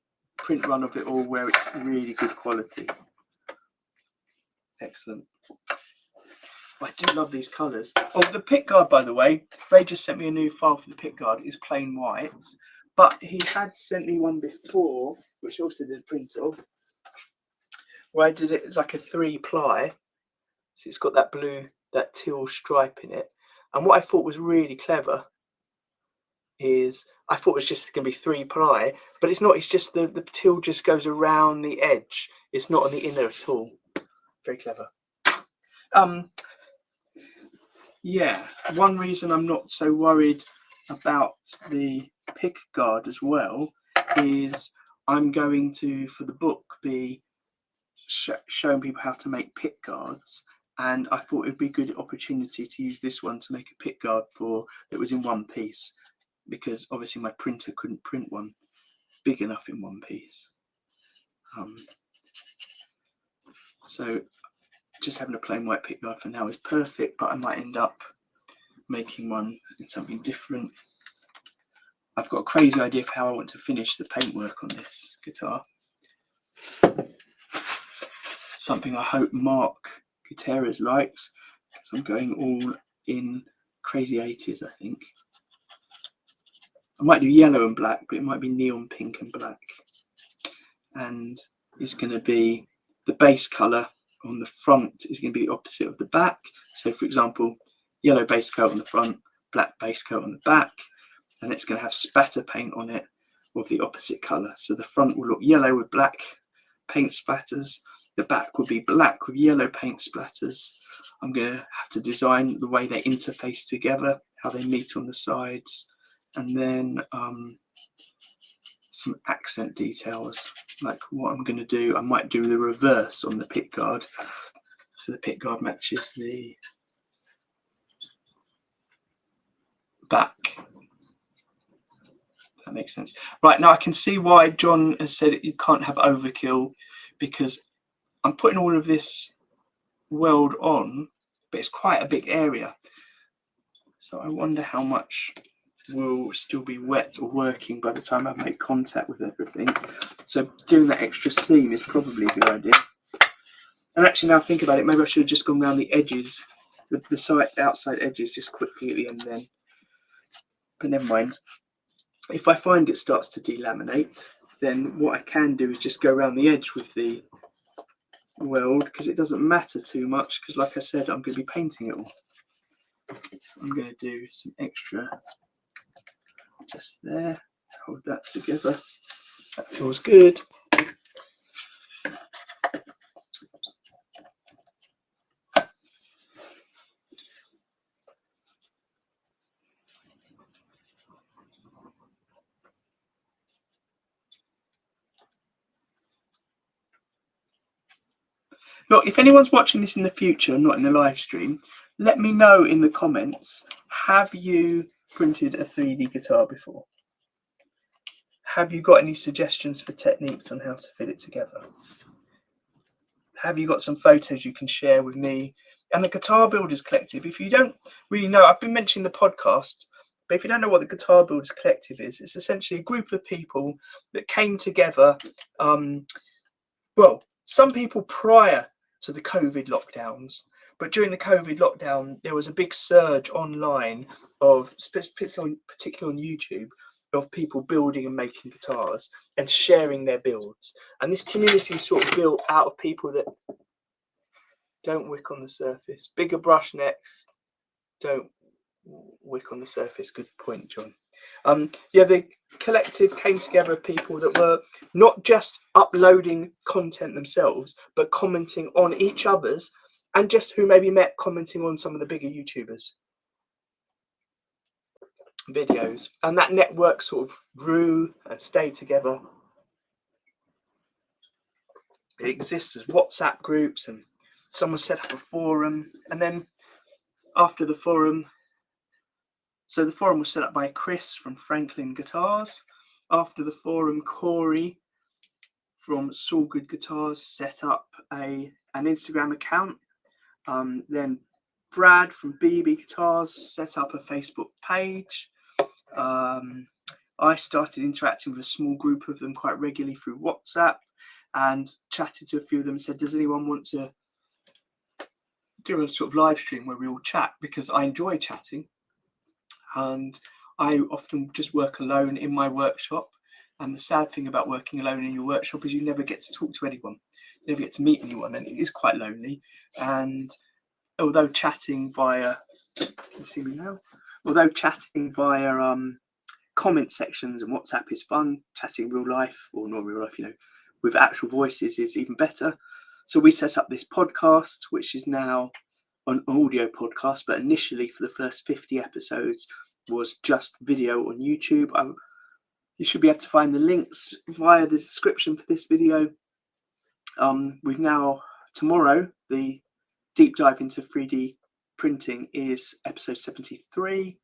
run of it all where it's really good quality. Excellent. I do love these colours. Oh, the pickguard, by the way, Ray just sent me a new file for the pickguard. It's plain white, but he had sent me one before, which also did a print of, where I did it as like a 3-ply. So it's got that blue, that teal stripe in it. And what I thought was really clever is I thought it was just going to be 3-ply, but it's not. It's just the teal just goes around the edge. It's not on the inner at all. Very clever. Yeah, one reason I'm not so worried about the pick guard as well is I'm going to, for the book, be showing people how to make pick guards, and I thought it'd be a good opportunity to use this one to make a pick guard for that was in one piece, because obviously my printer couldn't print one big enough in one piece. So just having a plain white pick guard for now is perfect, but I might end up making one in something different. I've got a crazy idea for how I want to finish the paintwork on this guitar. Something I hope Mark Gutierrez likes, because I'm going all in crazy 80s, I think. I might do yellow and black, but it might be neon pink and black. And it's going to be the base colour on the front is going to be the opposite of the back. So, for example, yellow base coat on the front, black base coat on the back, and it's going to have spatter paint on it of the opposite colour. So the front will look yellow with black paint splatters, the back will be black with yellow paint splatters. I'm going to have to design the way they interface together, how they meet on the sides, and then some accent details, like what I'm going to do. I might do the reverse on the pick guard, so the pick guard matches the back. That makes sense. Right, now I can see why John has said you can't have overkill, because I'm putting all of this weld on, but it's quite a big area. So I wonder how much will still be wet or working by the time I make contact with everything. So doing that extra seam is probably a good idea. And actually, now I think about it, maybe I should have just gone around the edges, the outside edges, just quickly at the end then. But never mind. If I find it starts to delaminate, then what I can do is just go around the edge with the weld, because it doesn't matter too much, because like I said, I'm going to be painting it all. So I'm going to do some extra just there to hold that together. That feels good. Look, if anyone's watching this in the future, not in the live stream, let me know in the comments, have you printed a 3D guitar before? Have you got any suggestions for techniques on how to fit it together? Have you got some photos you can share with me and the Guitar Builders Collective? If you don't really know, I've been mentioning the podcast, but if you don't know what the Guitar Builders Collective is, it's essentially a group of people that came together. Well, some people prior to the COVID lockdowns, but during the COVID lockdown, there was a big surge online of, particularly on YouTube, of people building and making guitars and sharing their builds. And this community was sort of built out of people that don't wick on the surface. Bigger brush necks, don't wick on the surface. Good point, John. Yeah, the collective came together of people that were not just uploading content themselves, but commenting on each other's, and just who maybe met commenting on some of the bigger YouTubers' videos. And that network sort of grew and stayed together. It exists as WhatsApp groups, and someone set up a forum. And then after the forum, so the forum was set up by Chris from Franklin Guitars. After the forum, Corey from Saul Good Guitars set up an Instagram account. Then Brad from BB Guitars set up a Facebook page. I started interacting with a small group of them quite regularly through WhatsApp and chatted to a few of them and said, does anyone want to do a sort of live stream where we all chat? Because I enjoy chatting. And I often just work alone in my workshop. And the sad thing about working alone in your workshop is you never get to talk to anyone. You never get to meet anyone, and it is quite lonely. And although chatting via, can you see me now? Although chatting via comment sections and WhatsApp is fun, chatting real life, or not real life, with actual voices is even better. So we set up this podcast, which is now an audio podcast, but initially for the first 50 episodes was just video on YouTube. You should be able to find the links via the description for this video. We've now, tomorrow, the deep dive into 3D printing is episode 73.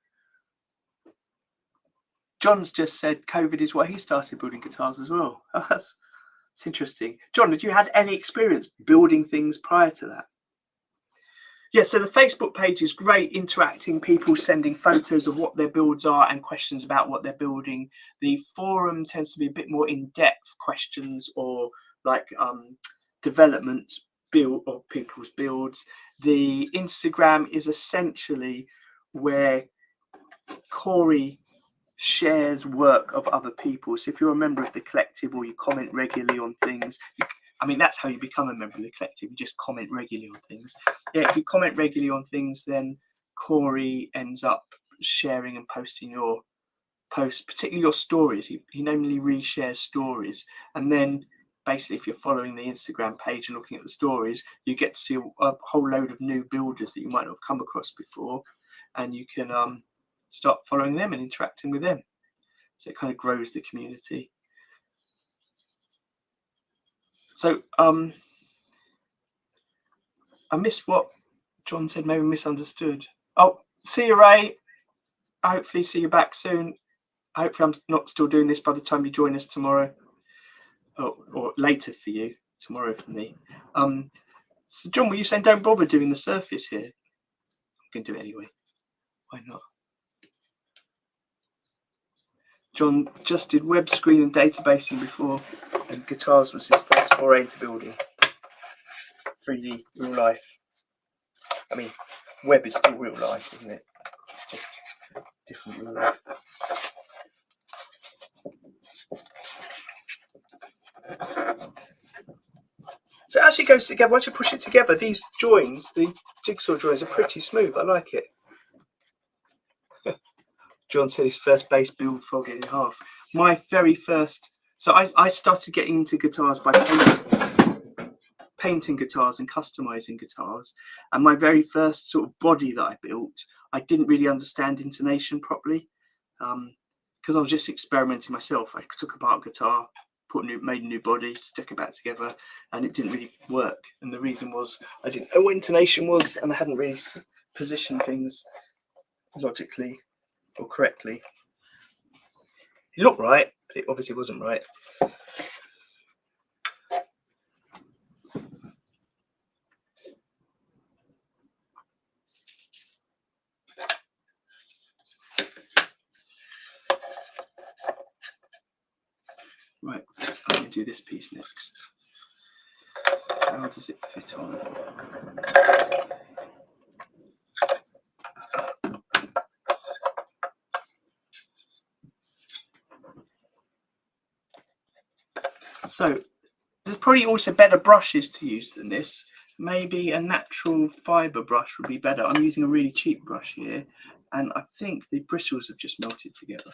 John's just said COVID is why he started building guitars as well. Oh, that's interesting. John, had you had any experience building things prior to that? Yeah, so the Facebook page is great, interacting, people sending photos of what their builds are and questions about what they're building. The forum tends to be a bit more in-depth questions or like development build of people's builds. The Instagram is essentially where Corey shares work of other people. So if you're a member of the collective or you comment regularly on things, that's how you become a member of the collective. You just comment regularly on things. Yeah, if you comment regularly on things, then Corey ends up sharing and posting your posts, particularly your stories. He normally reshares stories. And then basically, if you're following the Instagram page and looking at the stories, you get to see a whole load of new builders that you might not have come across before. And you can start following them and interacting with them. So it kind of grows the community. So I missed what John said, maybe misunderstood. Oh, see you, Ray. Hopefully see you back soon. Hopefully I'm not still doing this by the time you join us tomorrow. Or later for you, tomorrow for me. So John, were you saying don't bother doing the surface here? I'm going to do it anyway. Why not? John just did web screen and databasing before, and guitars was his first foray into building 3D real life. I mean, web is still real life, isn't it? It's just different real life. So it actually goes together. Once you push it together, these joins, the jigsaw joins, are pretty smooth. I like it. John said his first bass build folded in half. My very first, so I started getting into guitars by painting guitars and customizing guitars, and my very first sort of body that I built, I didn't really understand intonation properly, because I was just experimenting myself. I took apart a guitar, made a new body, stuck it back together, and it didn't really work. And the reason was I didn't know what intonation was, and I hadn't really positioned things logically or correctly. It looked right, but it obviously wasn't right. Right, I'm going to do this piece next. How does it fit on? So there's probably also better brushes to use than this. Maybe a natural fibre brush would be better. I'm using a really cheap brush here, and I think the bristles have just melted together.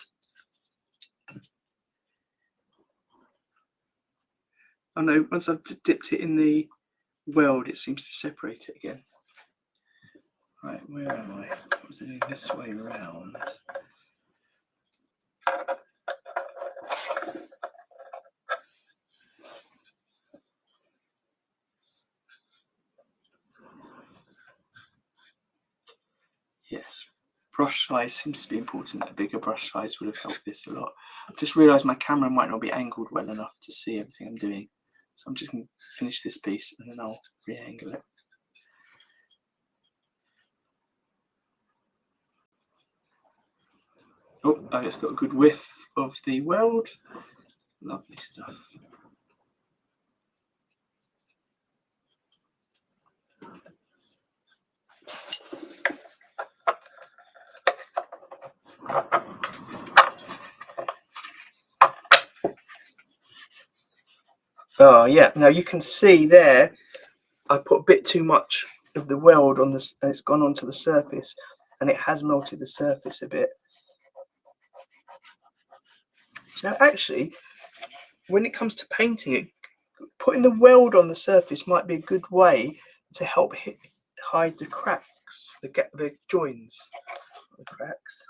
I know once I've dipped it in the weld, it seems to separate it again. Right, where am I? What was I doing this way around? Yes, brush size seems to be important. A bigger brush size would have helped this a lot. I've just realised my camera might not be angled well enough to see everything I'm doing. So I'm just going to finish this piece and then I'll re-angle it. Oh, I just got a good whiff of the weld. Lovely stuff. Oh yeah, now you can see there I put a bit too much of the weld on this, and it's gone onto the surface, and it has melted the surface a bit. Now actually, when it comes to painting it, putting the weld on the surface might be a good way to help hide the cracks, the joins, the cracks.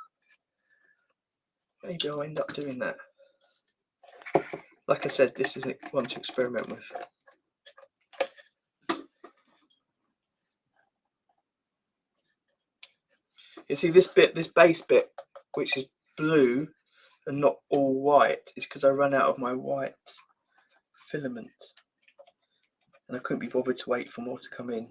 Maybe I'll end up doing that. Like I said, this isn't one to experiment with. You see this bit, this base bit, which is blue and not all white, is because I ran out of my white filament and I couldn't be bothered to wait for more to come in.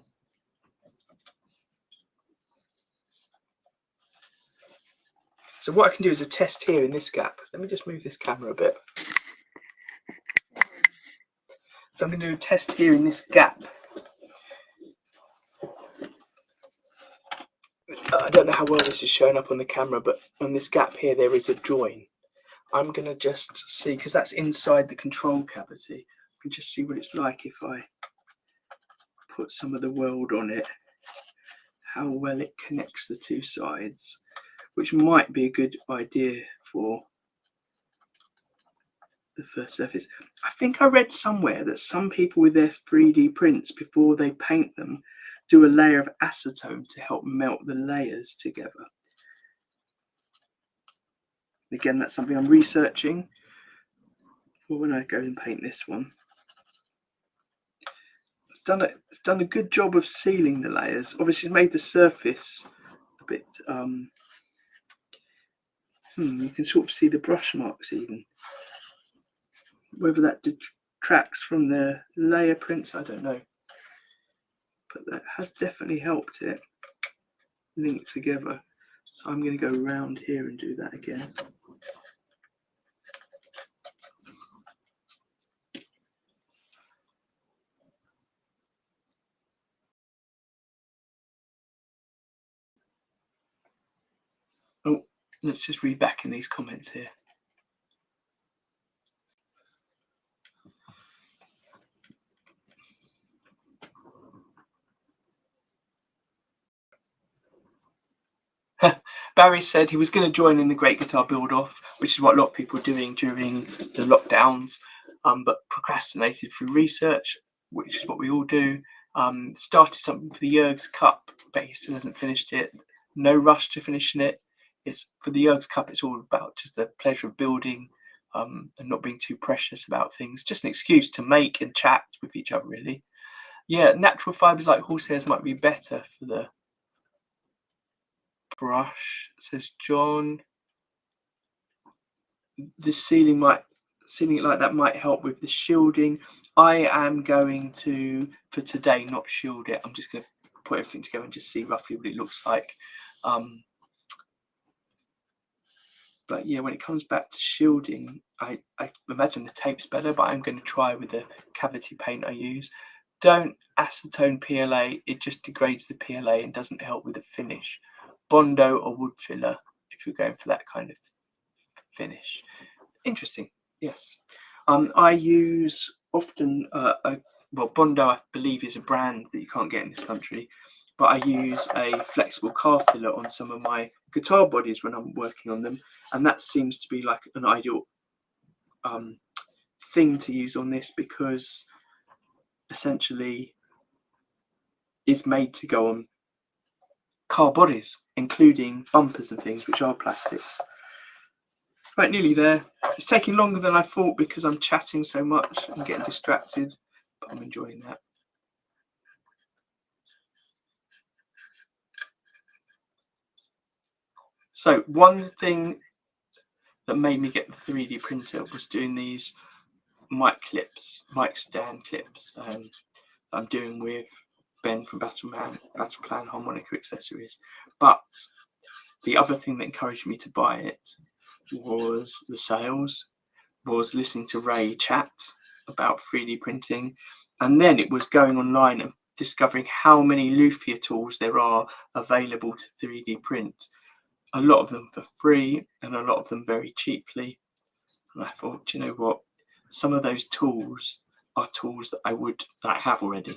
So what I can do is a test here in this gap. Let me just move this camera a bit. So I'm going to do a test here in this gap. I don't know how well this is showing up on the camera, but on this gap here there is a join. I'm going to just see, because that's inside the control cavity, I can just see what it's like if I put some of the weld on it, how well it connects the two sides, which might be a good idea for the first surface. I think I read somewhere that some people with their 3D prints, before they paint them, do a layer of acetone to help melt the layers together. Again, that's something I'm researching for when I go and paint this one. It's done a good job of sealing the layers. Obviously, it's made the surface a bit. You can sort of see the brush marks even. Whether that detracts from the layer prints, I don't know. But that has definitely helped it link together. So I'm going to go around here and do that again. Let's just read back in these comments here. Barry said he was going to join in the Great Guitar Build-Off, which is what a lot of people are doing during the lockdowns, but procrastinated through research, which is what we all do. Started something for the Yergs Cup, but he still hasn't finished it. No rush to finishing it. It's for the Yergs Cup. It's all about just the pleasure of building and not being too precious about things. Just an excuse to make and chat with each other, really. Yeah, natural fibres like horsehairs might be better for the brush, says John. The sealing it like that might help with the shielding. I am going to, for today, not shield it. I'm just going to put everything together and just see roughly what it looks like. But yeah, when it comes back to shielding, I imagine the tape's better, but I'm going to try with the cavity paint I use. Don't acetone PLA, it just degrades the PLA and doesn't help with the finish. Bondo or wood filler, if you're going for that kind of finish. Interesting, yes. I use often, well, Bondo, I believe, is a brand that you can't get in this country, but I use a flexible car filler on some of my guitar bodies when I'm working on them, and that seems to be like an ideal thing to use on this, because essentially it's made to go on car bodies, including bumpers and things, which are plastics. Right, nearly there. It's taking longer than I thought because I'm chatting so much and getting distracted, but I'm enjoying that. So one thing that made me get the 3D printer was doing these mic stand clips. I'm doing with Ben from Battle Plan Harmonica Accessories. But the other thing that encouraged me to buy it was the sales, was listening to Ray chat about 3D printing, and then it was going online and discovering how many luthier tools there are available to 3D print. A lot of them for free and a lot of them very cheaply. And I thought, do you know what? Some of those tools are tools that I have already,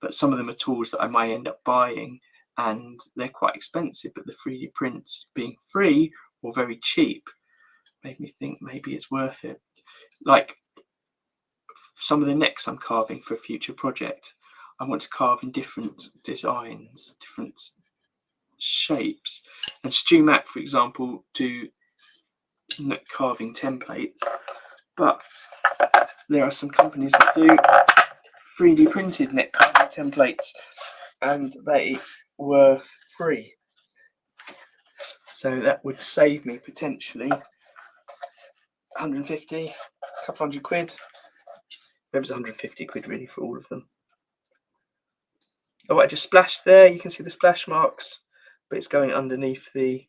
but some of them are tools that I might end up buying, and they're quite expensive. But the 3D prints being free or very cheap made me think maybe it's worth it. Like some of the necks I'm carving for a future project, I want to carve in different designs, different shapes. And Stu Mac, for example, do neck carving templates, but there are some companies that do 3D printed neck carving templates, and they were free. So that would save me potentially 150, a couple hundred quid. Maybe it's 150 quid really for all of them. Oh, I just splashed there. You can see the splash marks, but it's going underneath the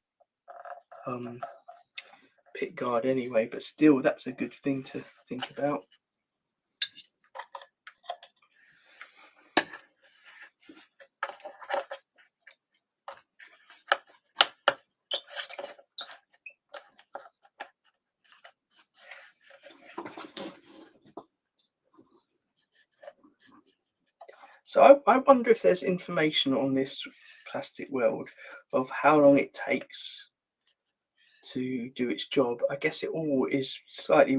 pick guard anyway. But still, that's a good thing to think about. So I wonder if there's information on this plastic weld of how long it takes to do its job. I guess it all is slightly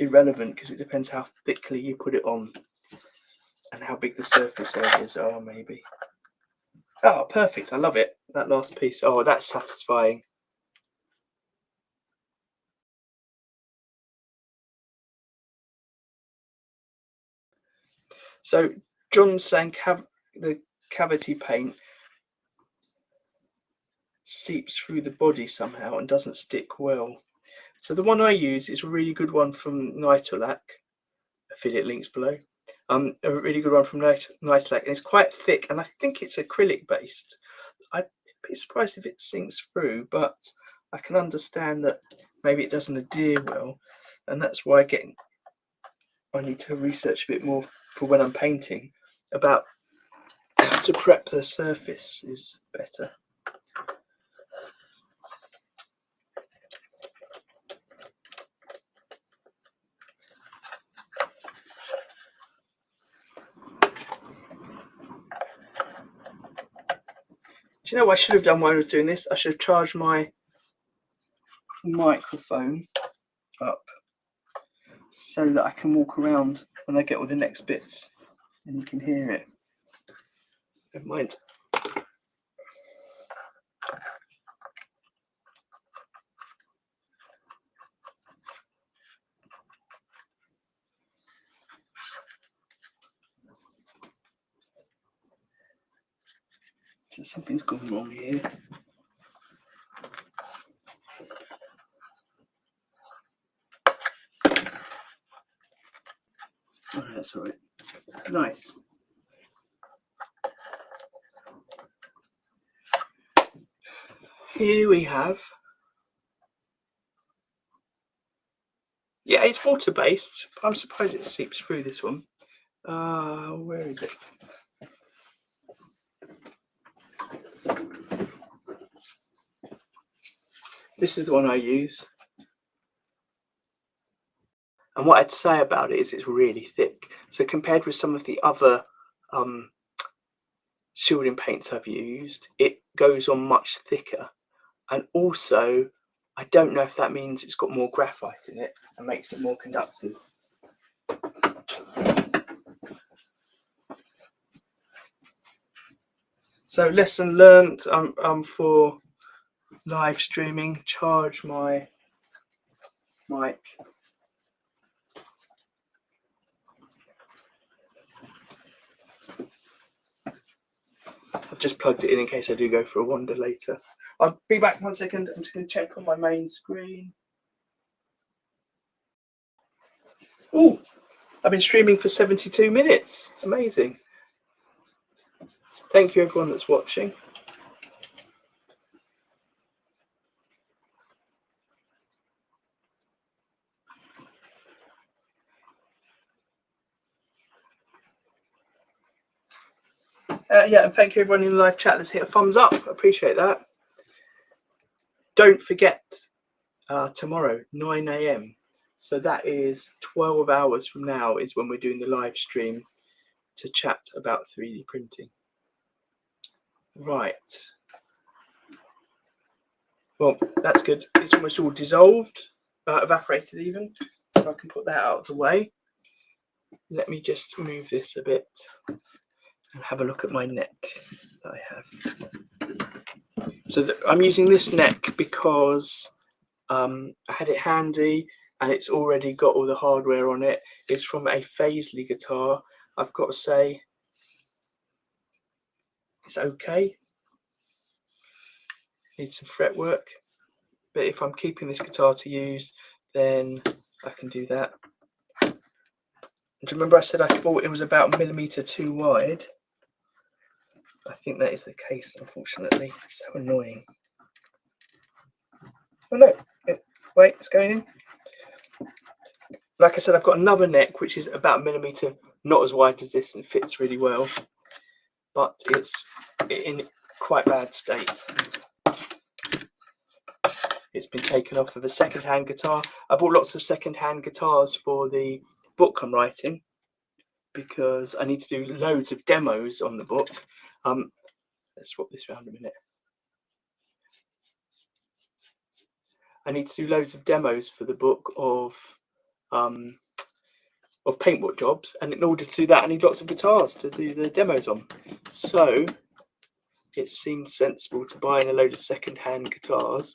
irrelevant because it depends how thickly you put it on and how big the surface areas are, maybe. Oh, perfect. I love it. That last piece. Oh, that's satisfying. So John's saying the cavity paint seeps through the body somehow and doesn't stick well. So the one I use is a really good one from Nitolac. Affiliate links below. A really good one from Nitolac, and it's quite thick, and I think it's acrylic based. I'd be surprised if it sinks through, but I can understand that maybe it doesn't adhere well, and that's why I need to research a bit more for when I'm painting about how to prep the surface is better. you know what I should have done while I was doing this? I should have charged my microphone up so that I can walk around when I get all the next bits and you can hear it. Never mind. So something's gone wrong here. Oh, that's all right. Nice. Here we have. Yeah, it's water based. I'm surprised it seeps through this one. Where is it? This is the one I use. And what I'd say about it is it's really thick. So compared with some of the other shielding paints I've used, it goes on much thicker. And also, I don't know if that means it's got more graphite in it and makes it more conductive. So lesson learned, for live streaming, charge my mic. I've just plugged it in case I do go for a wander later. I'll be back 1 second. I'm just going to check on my main screen. Oh, I've been streaming for 72 minutes. Amazing. Thank you everyone that's watching. Yeah, and thank you everyone in the live chat that's hit a thumbs up. I appreciate that. Don't forget, tomorrow, 9 AM. So that is 12 hours from now is when we're doing the live stream to chat about 3D printing. Right. Well, that's good. It's almost all dissolved, evaporated even. So I can put that out of the way. Let me just move this a bit and have a look at my neck that I have. So I'm using this neck because I had it handy and it's already got all the hardware on it. It's from a Paisley guitar. I've got to say, it's okay. Needs some fretwork, but if I'm keeping this guitar to use, then I can do that. And do you remember I said I thought it was about 1 millimeter too wide? I think that is the case, unfortunately. It's so annoying. Oh no, wait, it's going in. Like I said, I've got another neck which is about 1 millimeter, not as wide as this, and fits really well, but it's in quite bad state. It's been taken off of a second-hand guitar. I bought lots of second-hand guitars for the book I'm writing because I need to do loads of demos on the book. Let's swap this around a minute. I need to do loads of demos for the book of paintball jobs, and in order to do that I need lots of guitars to do the demos on. So it seemed sensible to buy in a load of second-hand guitars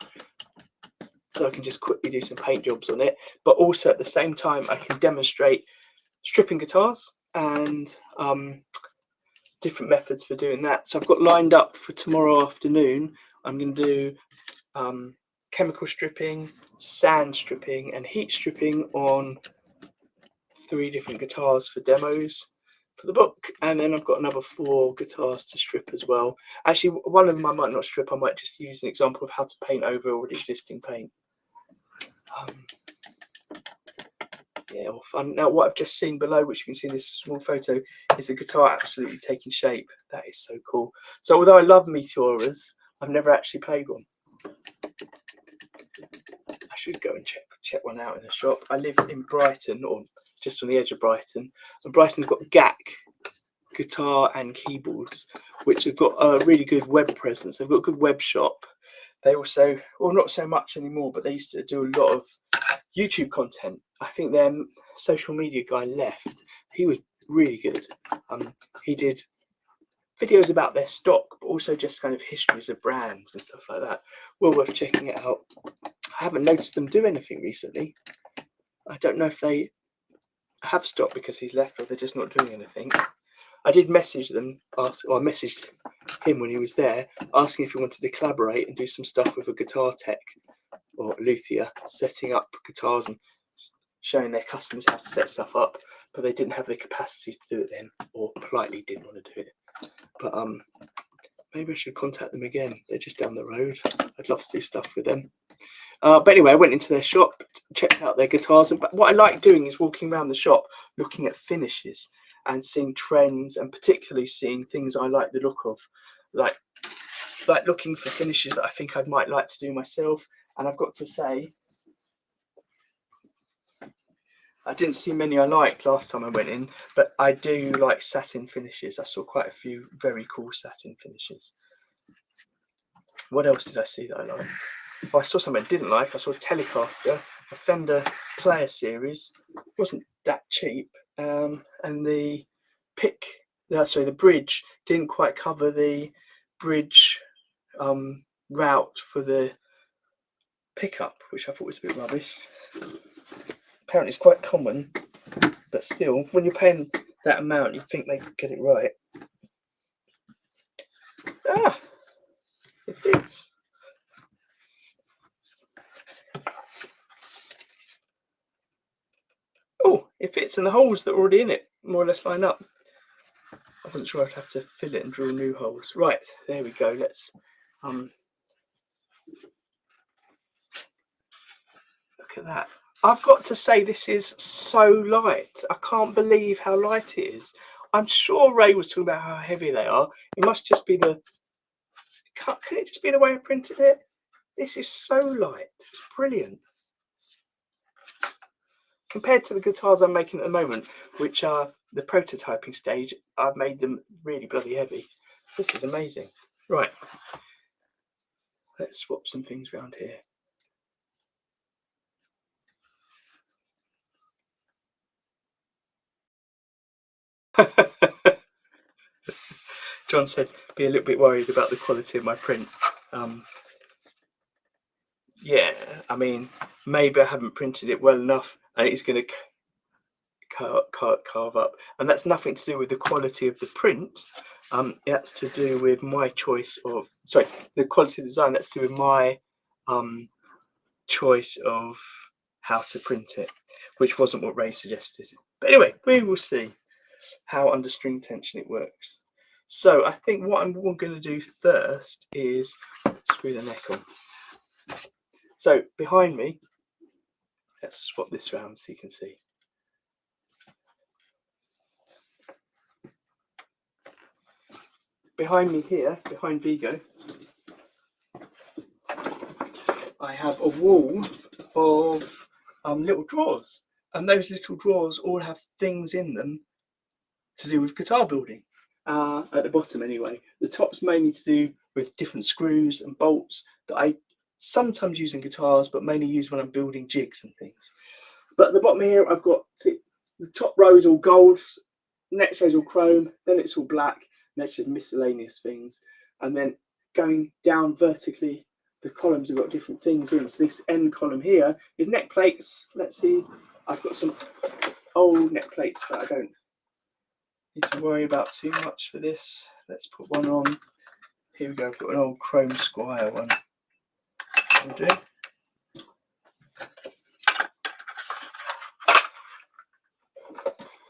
so I can just quickly do some paint jobs on it, but also at the same time I can demonstrate stripping guitars and different methods for doing that. So I've got lined up for tomorrow afternoon. I'm going to do chemical stripping, sand stripping and heat stripping on 3 different guitars for demos for the book, and then I've got another 4 guitars to strip as well. Actually, one of them I might not strip, I might just use an example of how to paint over already existing paint. Yeah, all fun. Now what I've just seen below, which you can see in this small photo, is the guitar absolutely taking shape. That is so cool. So although I love Meteoras, I've never actually played one. I should go and check one out in the shop. I live in Brighton, or just on the edge of Brighton, and Brighton's got GAC, guitar and keyboards, which have got a really good web presence. They've got a good web shop. They also, well, not so much anymore, but they used to do a lot of YouTube content. I think their social media guy left. He was really good. He did videos about their stock, but also just kind of histories of brands and stuff like that. Well worth checking it out. I haven't noticed them do anything recently. I don't know if they have stopped because he's left or they're just not doing anything. I did message them, I messaged him when he was there, asking if he wanted to collaborate and do some stuff with a guitar tech or luthier, setting up guitars and showing their customers how to set stuff up, but they didn't have the capacity to do it then, or politely didn't want to do it. But maybe I should contact them again. They're just down the road. I'd love to do stuff with them. But anyway, I went into their shop, checked out their guitars, and what I like doing is walking around the shop, looking at finishes and seeing trends, and particularly seeing things I like the look of, like looking for finishes that I think I might like to do myself. And I've got to say, I didn't see many I liked last time I went in, but I do like satin finishes. I saw quite a few very cool satin finishes. What else did I see that I liked? Oh, I saw something I didn't like. I saw a Telecaster, a Fender Player Series. It wasn't that cheap, and the bridge didn't quite cover the bridge route for the pickup, which I thought was a bit rubbish. Apparently it's quite common, but still, when you're paying that amount, you'd think they could get it right. It fits. Oh, it fits, and the holes that are already in it more or less line up. I wasn't sure I'd have to fill it and drill new holes. Right, there we go. Let's look at that. I've got to say, this is so light. I can't believe how light it is. I'm sure Ray was talking about how heavy they are. It must just be the... Can it just be the way I printed it? This is so light. It's brilliant. Compared to the guitars I'm making at the moment, which are the prototyping stage, I've made them really bloody heavy. This is amazing. Right. Let's swap some things around here. John said, be a little bit worried about the quality of my print. Yeah, I mean, maybe I haven't printed it well enough and it's going to carve up. And that's nothing to do with the quality of the print. That's to do with my choice of, sorry, the quality of the design. That's to do with my choice of how to print it, which wasn't what Ray suggested. But anyway, we will see how under string tension it works. So I think what I'm going to do first is screw the neck on. So behind me, let's swap this round so you can see. Behind me here, behind Vigo, I have a wall of little drawers, and those little drawers all have things in them to do with guitar building. At the bottom anyway. The top's mainly to do with different screws and bolts that I sometimes use in guitars, but mainly use when I'm building jigs and things. But at the bottom here, I've got the top row is all gold, next row is all chrome, then it's all black, and that's just miscellaneous things. And then going down vertically, the columns have got different things in. So this end column here is neck plates. Let's see, I've got some old neck plates that I don't need to worry about too much for this. Let's put one on. Here we go. I've got an old Chrome Squire one. That'll do.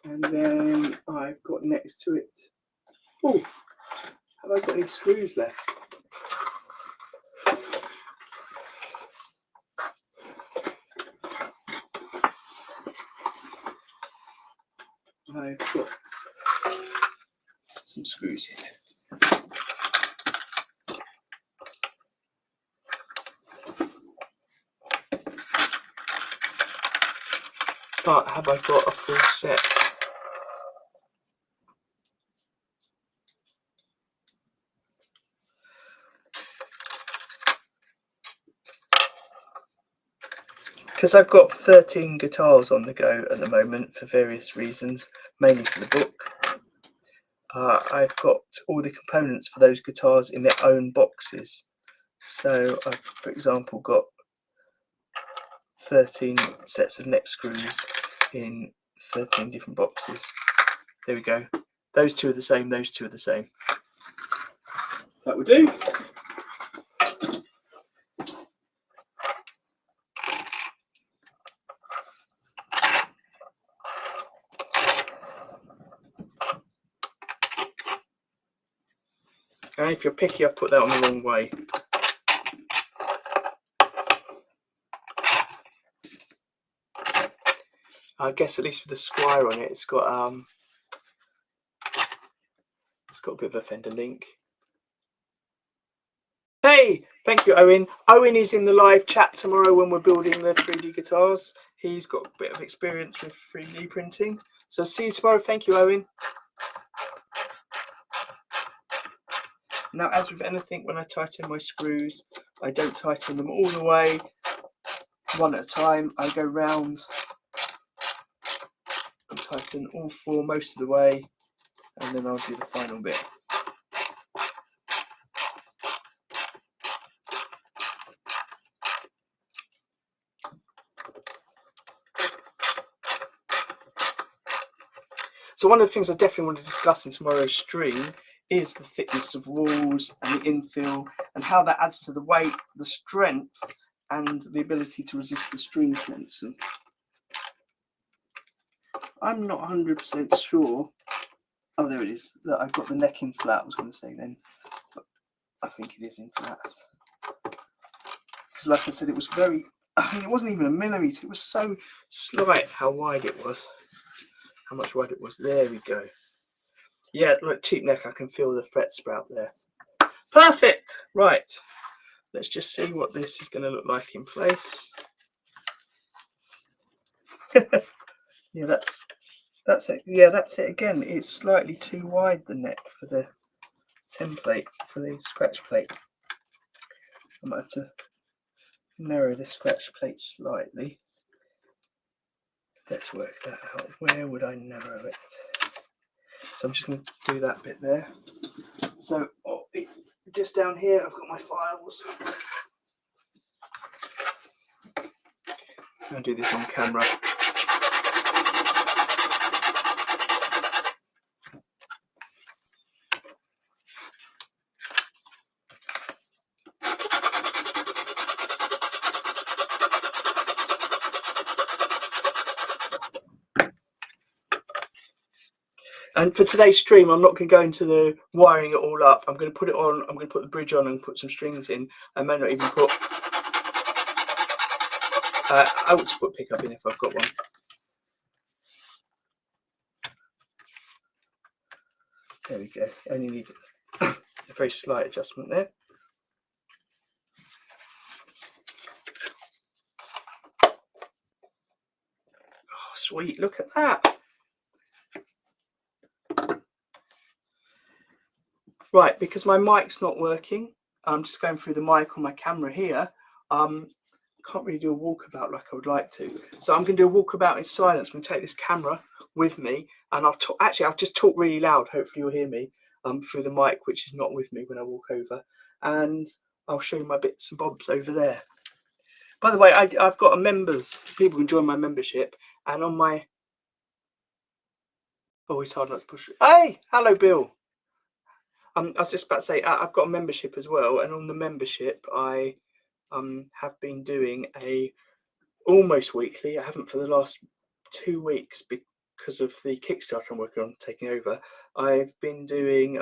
And then I've got next to it. Oh, have I got any screws left? I've got some screws here. But have I got a full set? because I've got 13 guitars on the go at the moment for various reasons, mainly for the book. I've got all the components for those guitars in their own boxes. So I've, for example, got 13 sets of neck screws in 13 different boxes. There we go. Those two are the same, those two are the same. That will do. And if you're picky, I put that on the wrong way. I guess at least with the squire on it, it's got a bit of a fender link. Hey, thank you, Owen. Owen is in the live chat tomorrow when we're building the 3D guitars. He's got a bit of experience with 3D printing. So see you tomorrow. Thank you, Owen. Now, as with anything, when I tighten my screws, I don't tighten them all the way, one at a time. I go round and tighten all four most of the way, and then I'll do the final bit. So one of the things I definitely want to discuss in tomorrow's stream is the thickness of walls and the infill and how that adds to the weight, the strength, and the ability to resist the string tension. I'm not 100% sure. Oh, there it is. Look, I've got the neck in flat, I was going to say then. But I think it is in flat. Because like I said, it was very, I mean, it wasn't even a millimetre. It was so slight how wide it was. How much wide it was. There we go. Yeah, look, cheap neck, I can feel the fret sprout there. Perfect. Right. Let's just see what this is going to look like in place. Yeah, that's it. Yeah, that's it again. It's slightly too wide, the neck, for the template, for the scratch plate. I might have to narrow the scratch plate slightly. Let's work that out. Where would I narrow it? So I'm just going to do that bit there. So just down here, I've got my files. So I'm going to do this on camera. And for today's stream, I'm not going to go into the wiring it all up. I'm going to put it on. I'm going to put the bridge on and put some strings in. I may not even put. I ought to put pickup in if I've got one. There we go. Only need a very slight adjustment there. Oh, sweet! Look at that. Right, because my mic's not working, I'm just going through the mic on my camera here. Can't really do a walkabout like I would like to. So I'm going to do a walkabout in silence. I'm going to take this camera with me, and I'll just talk really loud. Hopefully you'll hear me through the mic, which is not with me when I walk over. And I'll show you my bits and bobs over there. By the way, I've got a members. People can join my membership, and on my. Oh, it's hard not to push. Hey, hello, Bill. I was just about to say, I've got a membership as well, and on the membership, I have been doing almost weekly. I haven't for the last 2 weeks because of the Kickstarter I'm working on taking over. I've been doing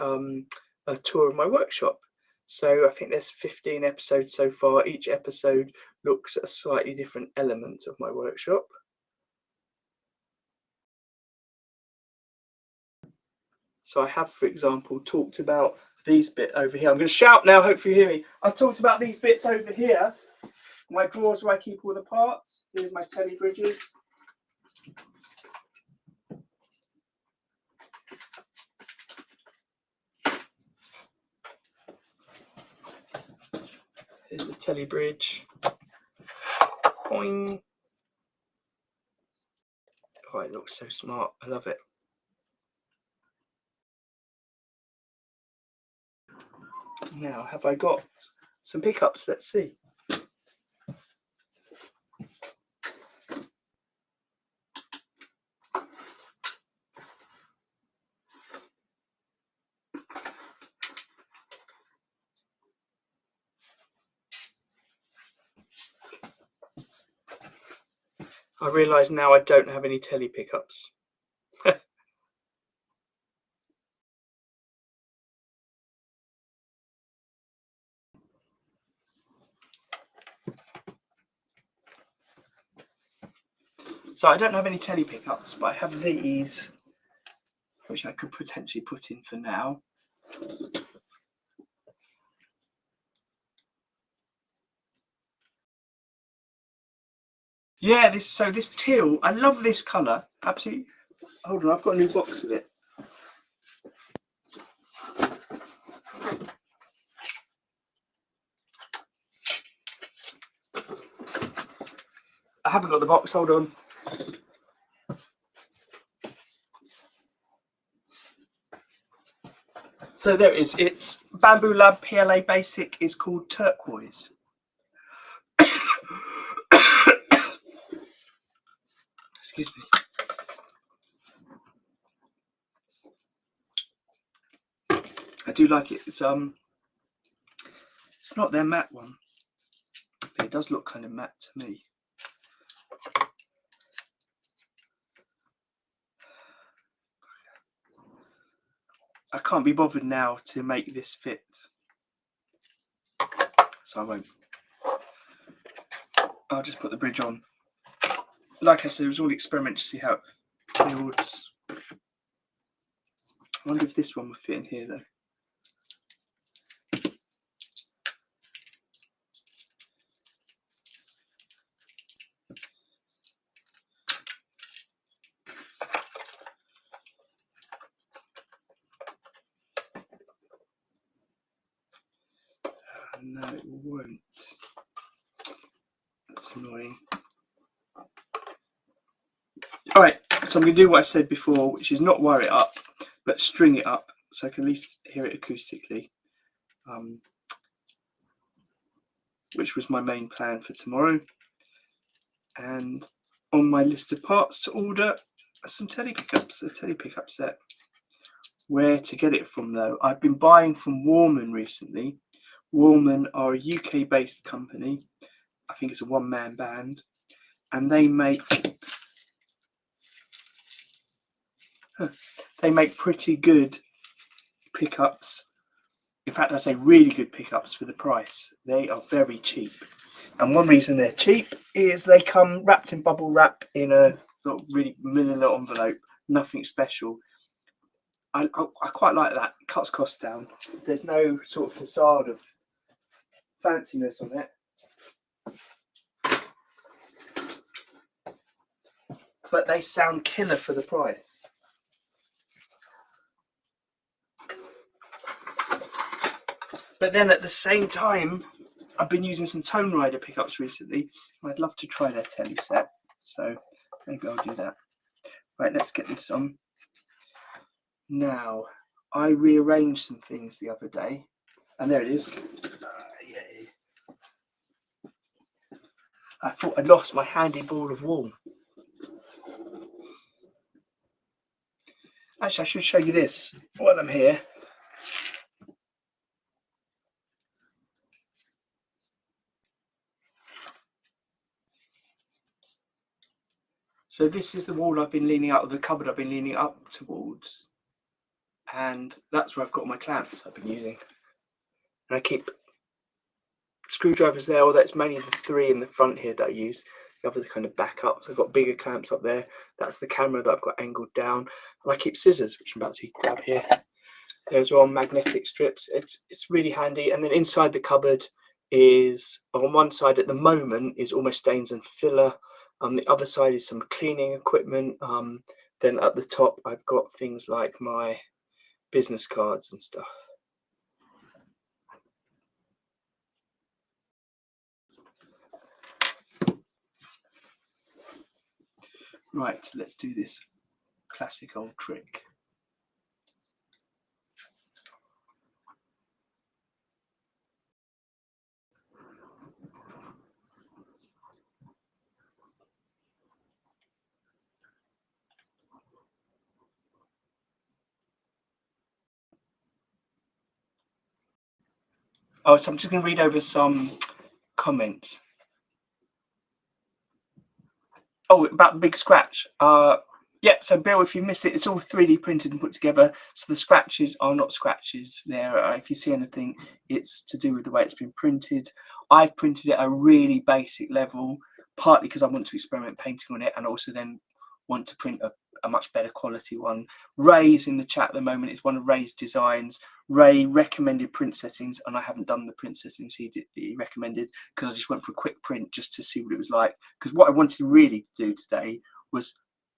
a tour of my workshop. So I think there's 15 episodes so far. Each episode looks at a slightly different element of my workshop. So I have, for example, talked about these bits over here. I'm going to shout now, hopefully you hear me. I've talked about these bits over here. My drawers where I keep all the parts. Here's my telly bridges. Here's the telly bridge. Boing. it looks so smart. I love it. Now, have I got some pickups? Let's see. I realise now I don't have any telly pickups. So I don't have any telly pickups, but I have these, which I could potentially put in for now. Yeah, this teal, I love this colour. Absolutely. Hold on, I've got a new box of it. I haven't got the box, hold on. So there it is. It's Bamboo Lab PLA Basic is called Turquoise. Excuse me. I do like it. It's not their matte one, but it does look kind of matte to me. I can't be bothered now to make this fit, so I won't. I'll just put the bridge on. Like I said, it was all experiment to see how it feels. I wonder if this one would fit in here though. No, it won't. That's annoying. Alright, so I'm going to do what I said before, which is not wire it up, but string it up so I can at least hear it acoustically. Which was my main plan for tomorrow. And on my list of parts to order are some telly pickups, a telly pickup set. Where to get it from though? I've been buying from Warman recently. Warman are a UK based company. I think it's a one-man band, and they make pretty good pickups. In fact, I'd say really good pickups for the price. They are very cheap, and one reason they're cheap is they come wrapped in bubble wrap in a sort of really manila envelope. Nothing special. I quite like that. It cuts costs down. There's no sort of facade of fanciness on it, but they sound killer for the price. But then at the same time, I've been using some Tone Rider pickups recently. I'd love to try their telly set, so maybe I'll do that. Right, let's get this on. Now, I rearranged some things the other day, and there it is. Yay. I thought I'd lost my handy ball of wool. Actually, I should show you this while I'm here. So this is the wall I've been leaning out, or the cupboard I've been leaning up towards. And that's where I've got my clamps I've been using. And I keep screwdrivers there, although it's mainly the 3 in the front here that I use. The others kind of back up. So I've got bigger clamps up there. That's the camera that I've got angled down. And I keep scissors, which I'm about to grab here. There's all magnetic strips. It's really handy. And then inside the cupboard is, on one side at the moment, is almost stains and filler. On the other side is some cleaning equipment. Then at the top, I've got things like my business cards and stuff. Right, let's do this classic old trick. Oh, so I'm just going to read over some comments. Oh, about the big scratch. Yeah, so Bill, if you missed it, it's all 3D printed and put together. So the scratches are not scratches there. If you see anything, it's to do with the way it's been printed. I've printed it at a really basic level, partly because I want to experiment painting on it, and also then want to print a much better quality one. Ray's in the chat at the moment. It's one of Ray's designs. Ray recommended print settings, and I haven't done the print settings he recommended, because I just went for a quick print just to see what it was like. Because what I wanted really to do today was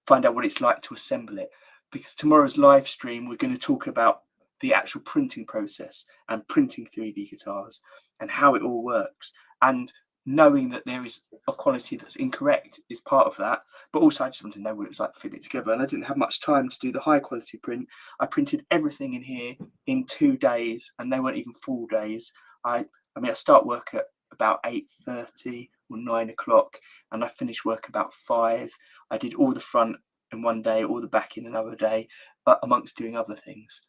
find out what it's like to assemble it, because tomorrow's live stream we're going to talk about the actual printing process and printing 3D guitars and how it all works, and knowing that there is a quality that's incorrect is part of that, but also I just wanted to know what it was like to fit it together, and I didn't have much time to do the high quality print. I printed everything in here in 2 days, and they weren't even full days. I mean, I start work at about 8:30 or 9 o'clock, and I finish work about 5. I did all the front in one day, all the back in another day, but amongst doing other things.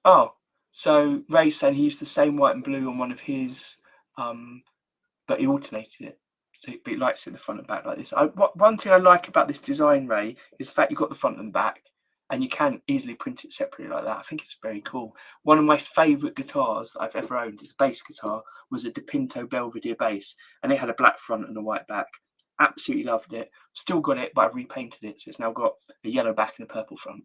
Oh, so Ray said he used the same white and blue on one of his, but he alternated it. So he likes it the front and back like this. One thing I like about this design, Ray, is the fact you've got the front and back, and you can easily print it separately like that. I think it's very cool. One of my favourite guitars I've ever owned as a bass guitar was a DePinto Belvedere bass, and it had a black front and a white back. Absolutely loved it. Still got it, but I've repainted it, so it's now got a yellow back and a purple front.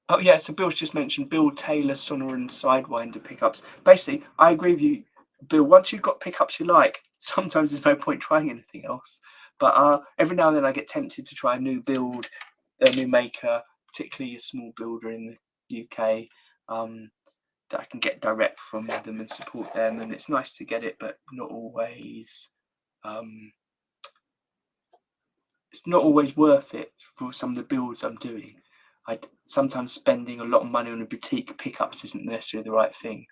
Oh yeah, so Bill's just mentioned Bill Taylor Sonor and Sidewinder pickups. Basically, I agree with you, Bill. Once you've got pickups you like, sometimes there's no point trying anything else. But every now and then I get tempted to try a new build, a new maker, particularly a small builder in the UK, that I can get direct from them and support them. And it's nice to get it, but not always. It's not always worth it for some of the builds I'm doing. Sometimes spending a lot of money on a boutique pickups isn't necessarily the right thing.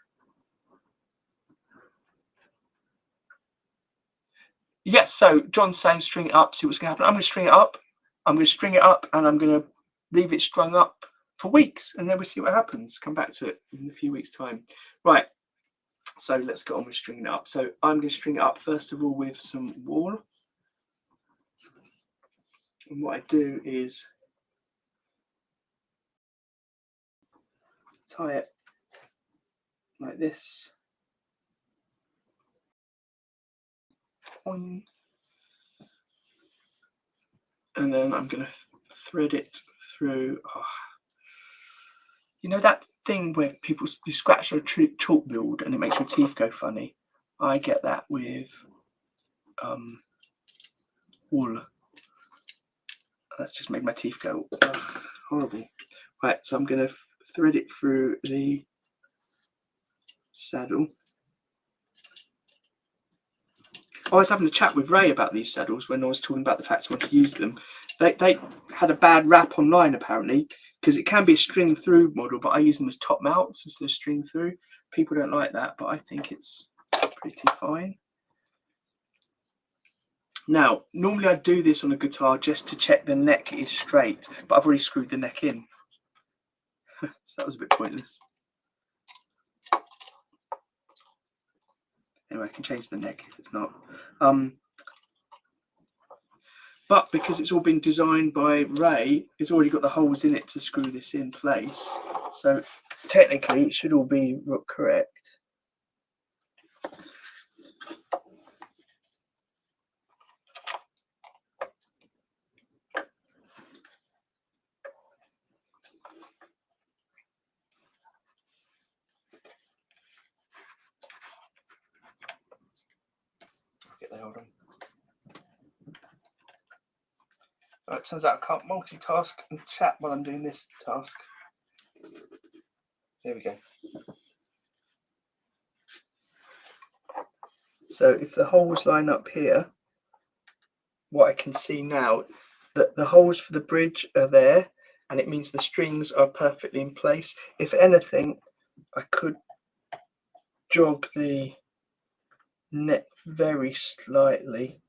Yes, so John's saying string it up, see what's going to happen. I'm going to string it up. I'm going to string it up, and I'm going to leave it strung up for weeks, and then we'll see what happens. Come back to it in a few weeks' time. Right, so let's get on with stringing it up. So I'm going to string it up, first of all, with some wool. And what I do is tie it like this. And then I'm going to thread it through. Oh, you know that thing where people scratch a chalk board and it makes your teeth go funny? I get that with wool. That's just made my teeth go horrible. Right, so I'm going to thread it through the saddle. I was having a chat with Ray about these saddles when I was talking about the fact I want to use them. They had a bad rap online apparently, because it can be a string through model, but I use them as top mounts instead of string through. People don't like that, but I think it's pretty fine. Now, normally I do this on a guitar just to check the neck is straight, but I've already screwed the neck in. So that was a bit pointless. Anyway, I can change the neck if it's not. But because it's all been designed by Ray, it's already got the holes in it to screw this in place. So technically it should all be correct. hold on. Right, turns out I can't multitask and chat while I'm doing this task. There we go. So if the holes line up here, what I can see now, that the holes for the bridge are there, and it means the strings are perfectly in place. If anything, I could jog the neck very slightly.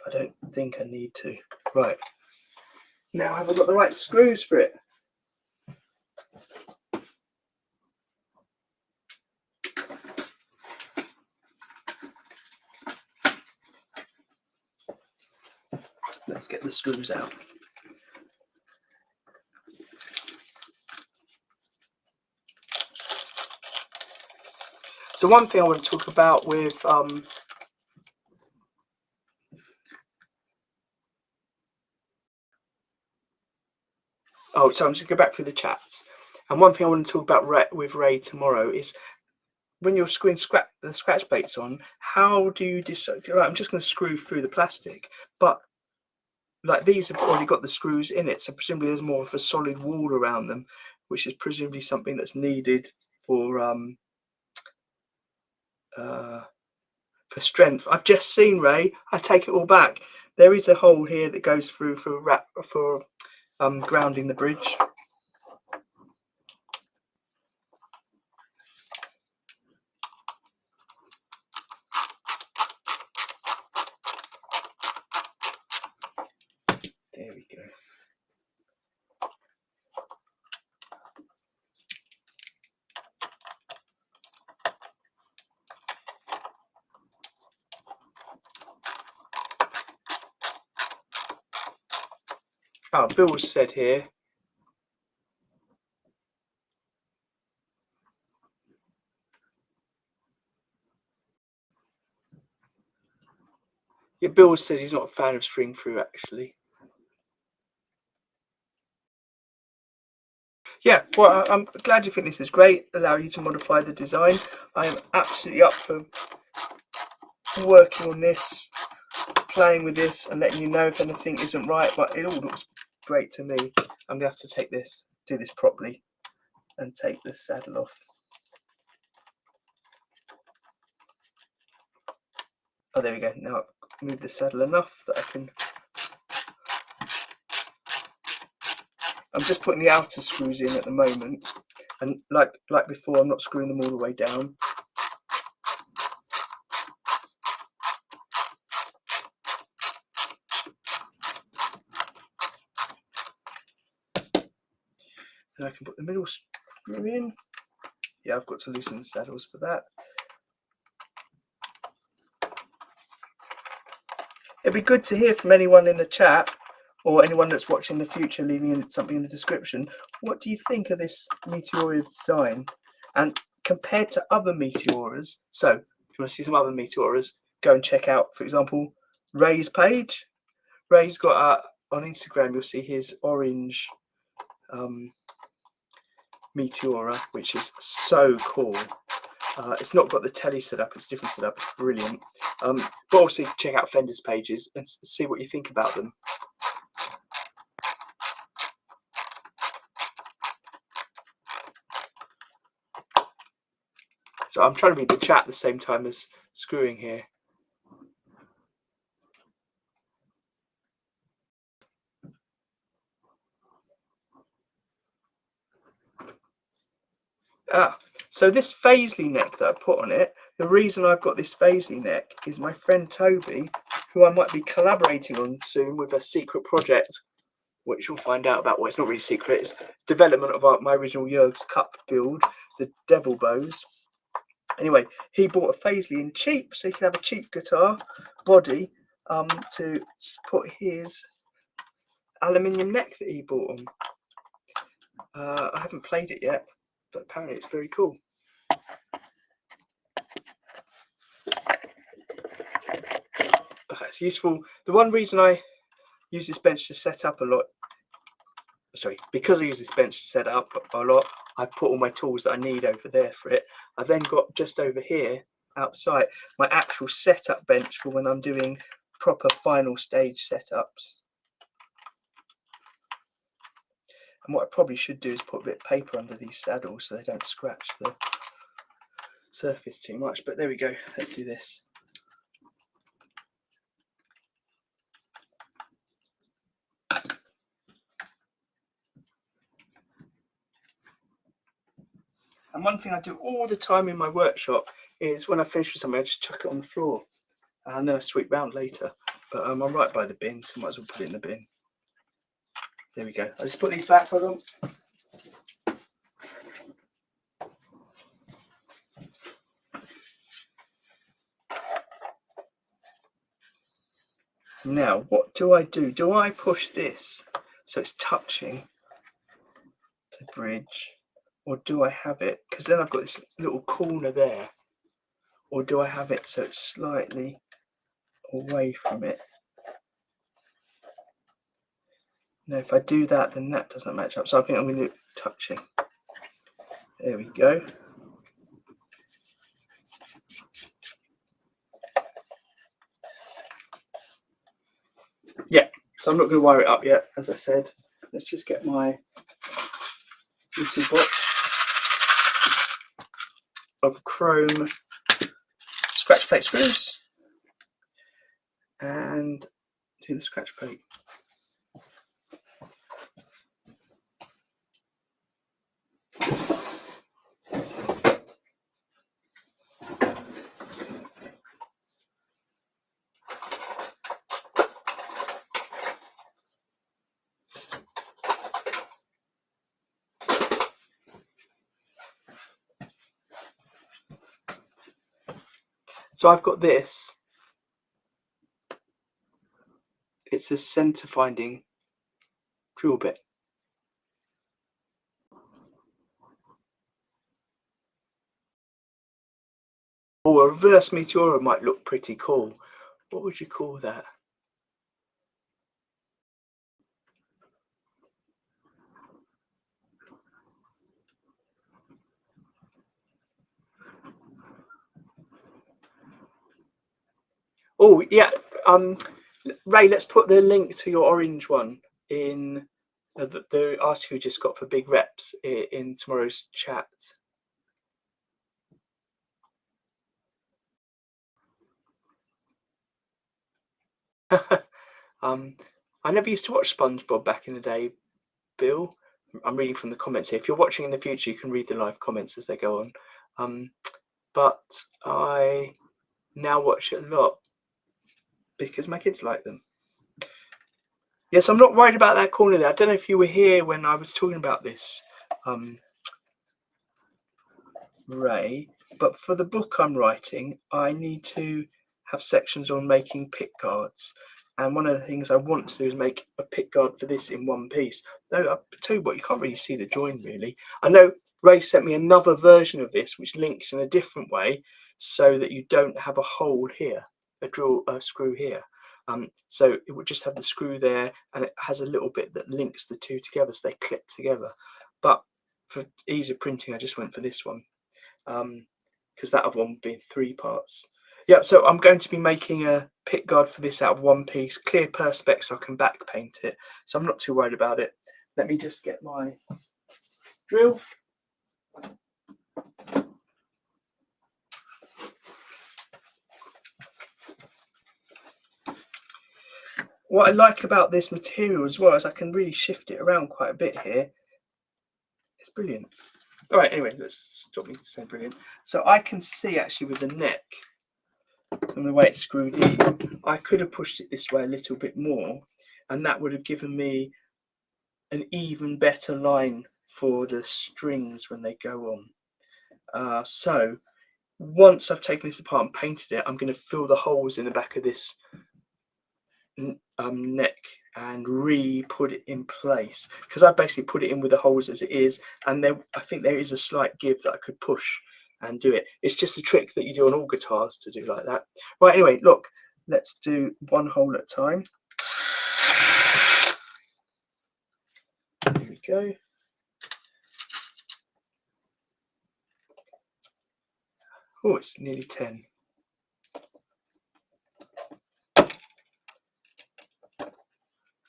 I don't think I need to. Right. Now have I got the right screws for it? Let's get the screws out. So one thing I want to talk about with oh, so I'm just going to go back through the chats. And one thing I want to talk about with Ray tomorrow is when you're screwing the scratch plates on, how do you decide? Like, I'm just going to screw through the plastic, but like these have already got the screws in it, so presumably there's more of a solid wall around them, which is presumably something that's needed for strength. I've just seen, Ray, I take it all back. There is a hole here that goes through for grounding the bridge. There we go. Oh, Bill said here. Yeah, Bill said he's not a fan of string through, actually. Yeah, well, I'm glad you think this is great. Allow you to modify the design. I am absolutely up for working on this, playing with this, and letting you know if anything isn't right. But it all looks great to me. I'm gonna have to do this properly, and take the saddle off. Oh, there we go. Now I've moved the saddle enough that I can. I'm just putting the outer screws in at the moment, and like before, I'm not screwing them all the way down. Then I can put the middle screw in. Yeah, I've got to loosen the saddles for that. It'd be good to hear from anyone in the chat or anyone that's watching in the future, leaving in something in the description. What do you think of this Meteora design? And compared to other Meteoras, so if you want to see some other Meteoras, go and check out, for example, Ray's page. Ray's got on Instagram, you'll see his orange Meteora, which is so cool. It's not got the telly set up, it's a different setup, it's brilliant. But also check out Fender's pages and see what you think about them. So I'm trying to read the chat at the same time as screwing here. So this Paisley neck that I put on it, the reason I've got this Paisley neck is my friend Toby, who I might be collaborating on soon with a secret project, which you'll find out about. Well, it's not really secret, it's development of my original Jurg's Cup build, the Devil Bows. Anyway, he bought a Paisley in cheap, so he can have a cheap guitar body to put his aluminium neck that he bought on. I haven't played it yet, but apparently it's very cool. It's useful. The one reason I use this bench to set up a lot, because I use this bench to set up a lot, I put all my tools that I need over there for it. I then got just over here outside, my actual setup bench for when I'm doing proper final stage setups. And what I probably should do is put a bit of paper under these saddles so they don't scratch the surface too much. But there we go. Let's do this. And one thing I do all the time in my workshop is when I finish with something, I just chuck it on the floor and then I sweep round later. But I'm right by the bin, so I might as well put it in the bin. There we go. I just put these back for them. Now, what do I do? Do I push this so it's touching the bridge? Or do I have it, because then I've got this little corner there, or do I have it so it's slightly away from it? Now, if I do that, then that doesn't match up. So I think I'm going to do it touching. There we go. Yeah, so I'm not going to wire it up yet, as I said. Let's just get my little box of chrome scratch plate screws and do the scratch plate. So I've got this. It's a center finding drill bit. Or a reverse meteora might look pretty cool. What would you call that? Oh yeah, Ray, let's put the link to your orange one in the article you just got for big reps in tomorrow's chat. I never used to watch SpongeBob back in the day, Bill. I'm reading from the comments here. If you're watching in the future, you can read the live comments as they go on. But I now watch it a lot because my kids like them. Yes, I'm not worried about that corner there. I don't know if you were here when I was talking about this, Ray, but for the book I'm writing, I need to have sections on making pick guards. And one of the things I want to do is make a pick guard for this in one piece. Though I'll tell you what, you can't really see the join really. I know Ray sent me another version of this which links in a different way so that you don't have a hole here, a screw here. So it would just have the screw there and it has a little bit that links the two together so they clip together. But for ease of printing, I just went for this one. Because that other one would be in 3 parts. Yeah, so I'm going to be making a pick guard for this out of one piece, clear perspex so I can back paint it. So I'm not too worried about it. Let me just get my drill. What I like about this material as well is I can really shift it around quite a bit here. It's brilliant. All right, anyway, let's stop me saying brilliant. So I can see actually with the neck and the way it's screwed in, I could have pushed it this way a little bit more and that would have given me an even better line for the strings when they go on. So once I've taken this apart and painted it, I'm going to fill the holes in the back of this neck and re-put it in place because I basically put it in with the holes as it is, and I think there is a slight give that I could push and do it. It's just a trick that you do on all guitars to do like that. Right, anyway, look, let's do one hole at a time. Here we go. Oh, it's nearly 10.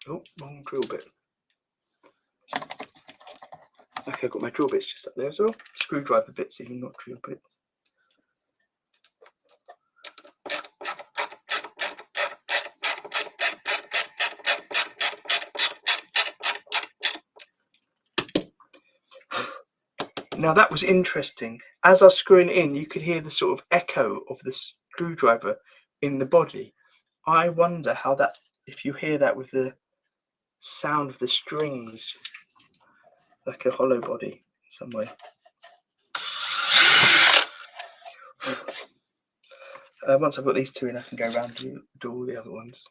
Oh, wrong drill bit. Okay, I've got my drill bits just up there as well. Screwdriver bits, even not drill bits. Now that was interesting. As I was screwing it in, you could hear the sort of echo of the screwdriver in the body. I wonder how that, if you hear that with the sound of the strings, like a hollow body in some way. Once I've got these two in, I can go around and do all the other ones.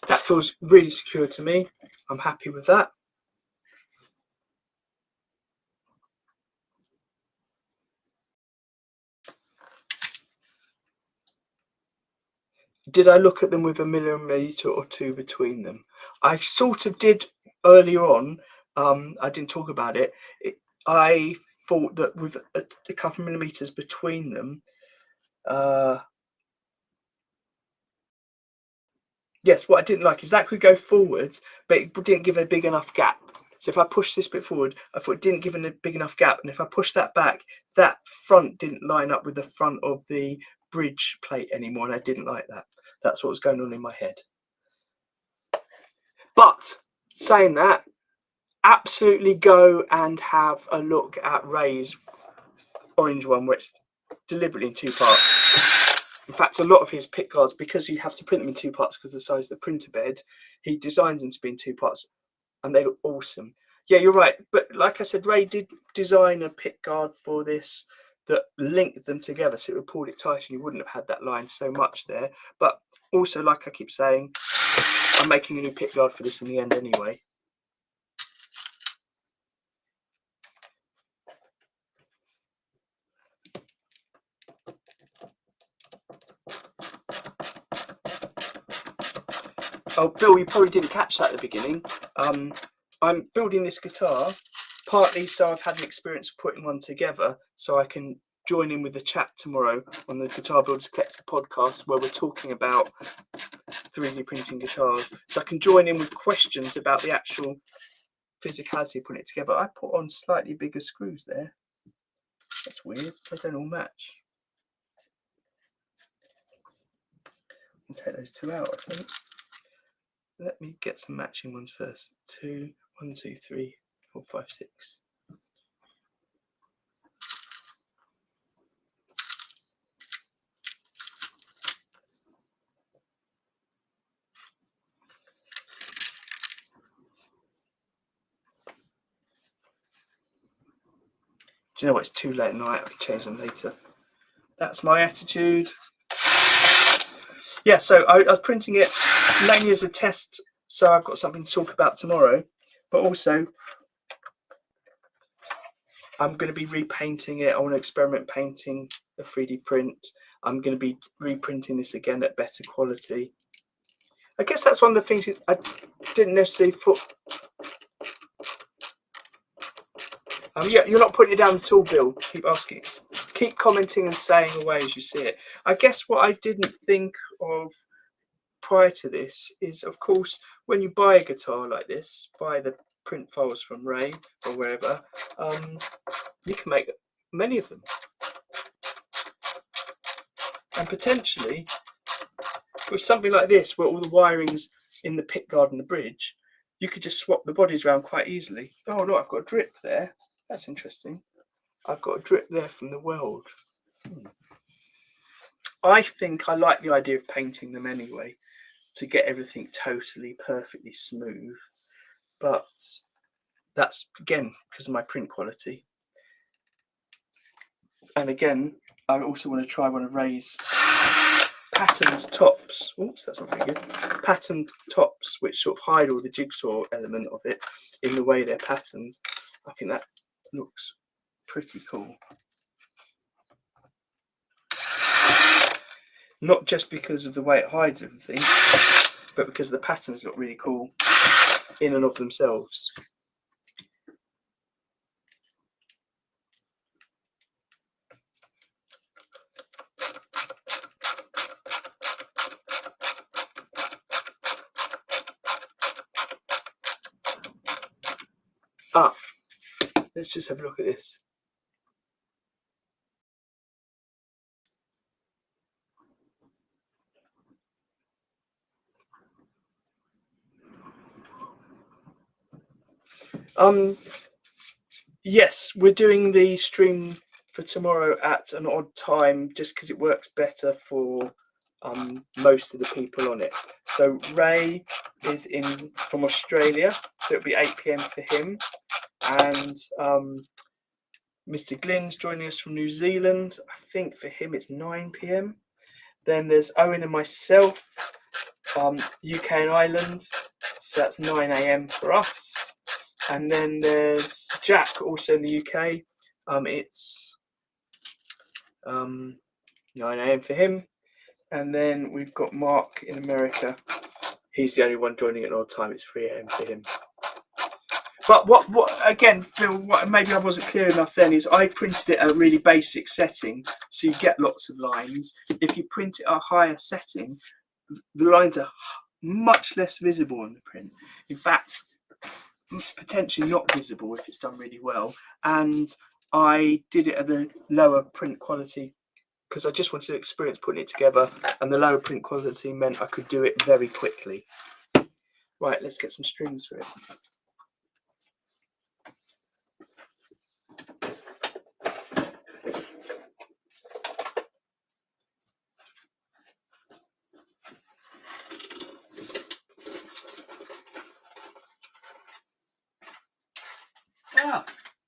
That feels really secure to me. I'm happy with that. Did I look at them with a millimetre or two between them? I sort of did earlier on. I didn't talk about it. I thought that with a couple of millimetres between them, yes, what I didn't like is that could go forward, but it didn't give a big enough gap. So if I push this bit forward, I thought it didn't give a big enough gap. And if I push that back, that front didn't line up with the front of the bridge plate anymore. And I didn't like that. That's what was going on in my head. But saying that, absolutely go and have a look at Ray's orange one, where it's deliberately in two parts. In fact, a lot of his pick guards, because you have to print them in two parts because of the size of the printer bed, he designs them to be in two parts, and they look awesome. Yeah, you're right. But like I said, Ray did design a pick guard for this that linked them together, so it would pull it tight and you wouldn't have had that line so much there. But also, like I keep saying, I'm making a new pick guard for this in the end anyway. Oh, Bill, you probably didn't catch that at the beginning. I'm building this guitar partly so I've had an experience of putting one together, so I can join in with the chat tomorrow on the Guitar Builders Collective podcast, where we're talking about 3D printing guitars. So I can join in with questions about the actual physicality of putting it together. I put on slightly bigger screws there. That's weird. They don't all match. I'll take those two out, I think. Let me get some matching ones first. 1, 2, 3, 4, 5, 6. Do you know what? It's too late at night. I can change them later. That's my attitude. Yeah, so I was printing it mainly as a test, so I've got something to talk about tomorrow. But also, I'm going to be repainting it. I want to experiment painting a 3D print. I'm going to be reprinting this again at better quality. I guess that's one of the things I didn't necessarily put. Yeah, you're not putting it down at all, Bill. Keep asking, keep commenting and saying away as you see it. I guess what I didn't think of prior to this is, of course, when you buy a guitar like this, buy the print files from Ray or wherever, you can make many of them. And potentially, with something like this, where all the wiring's in the pickguard and the bridge, you could just swap the bodies around quite easily. Oh, look, I've got a drip there. That's interesting. I've got a drip there from the weld. I think I like the idea of painting them anyway, to get everything totally perfectly smooth. But that's, again, because of my print quality. And again, I also want to try one of Ray's patterned tops. Oops, that's not very good. Patterned tops, which sort of hide all the jigsaw element of it in the way they're patterned. I think that looks pretty cool. not just because of the way it hides everything, but because the patterns look really cool in and of themselves. Let's just have a look at this. Yes, we're doing the stream for tomorrow at an odd time, just because it works better for most of the people on it. So Ray is from Australia, so it'll be 8 p.m. for him, and Mr. Glenn's joining us from New Zealand. I think for him it's 9 p.m. Then there's Owen and myself, UK and Ireland, so that's 9 a.m. for us. And then there's Jack, also in the UK. It's 9 a.m. for him. And then we've got Mark in America. He's the only one joining at an odd time. It's 3 a.m. for him. But what again, Bill, what maybe I wasn't clear enough then is I printed it at a really basic setting, so you get lots of lines. If you print it at a higher setting, the lines are much less visible on the print. In fact, potentially not visible if it's done really well. And I did it at the lower print quality because I just wanted to experience putting it together, and the lower print quality meant I could do it very quickly. Right, let's get some strings for it.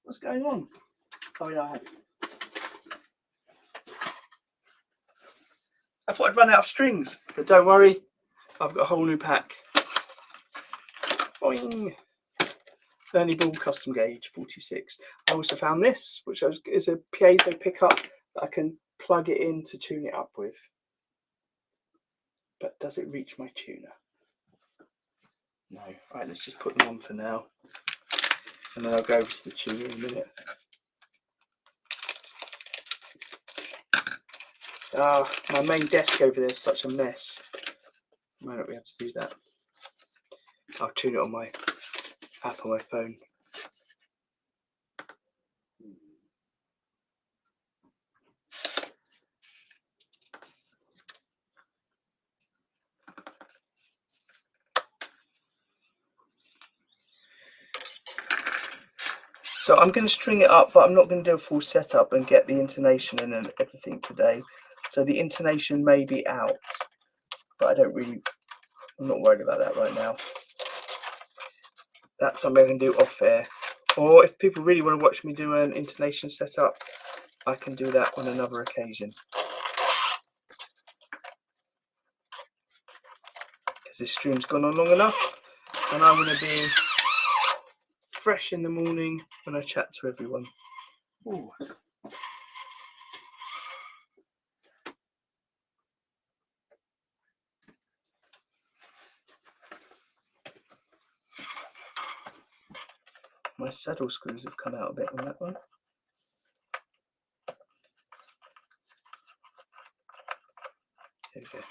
What's going on? Oh yeah, I thought I'd run out of strings, but don't worry, I've got a whole new pack. Boing! Ernie Ball custom gauge 46. I also found this, which is a piezo pickup that I can plug it in to tune it up with. But does it reach my tuner? No. Right, let's just put them on for now, and then I'll go over to the tuner in a minute. My main desk over there is such a mess. Might not be able to do that. I'll tune it on my app on my phone. So I'm going to string it up, but I'm not going to do a full setup and get the intonation and everything today. So the intonation may be out, but I'm not worried about that right now. That's something I can do off air. Or if people really want to watch me do an intonation setup, I can do that on another occasion. Because this stream's gone on long enough, and I want to be fresh in the morning when I chat to everyone. Ooh. My saddle screws have come out a bit on that one. There we go.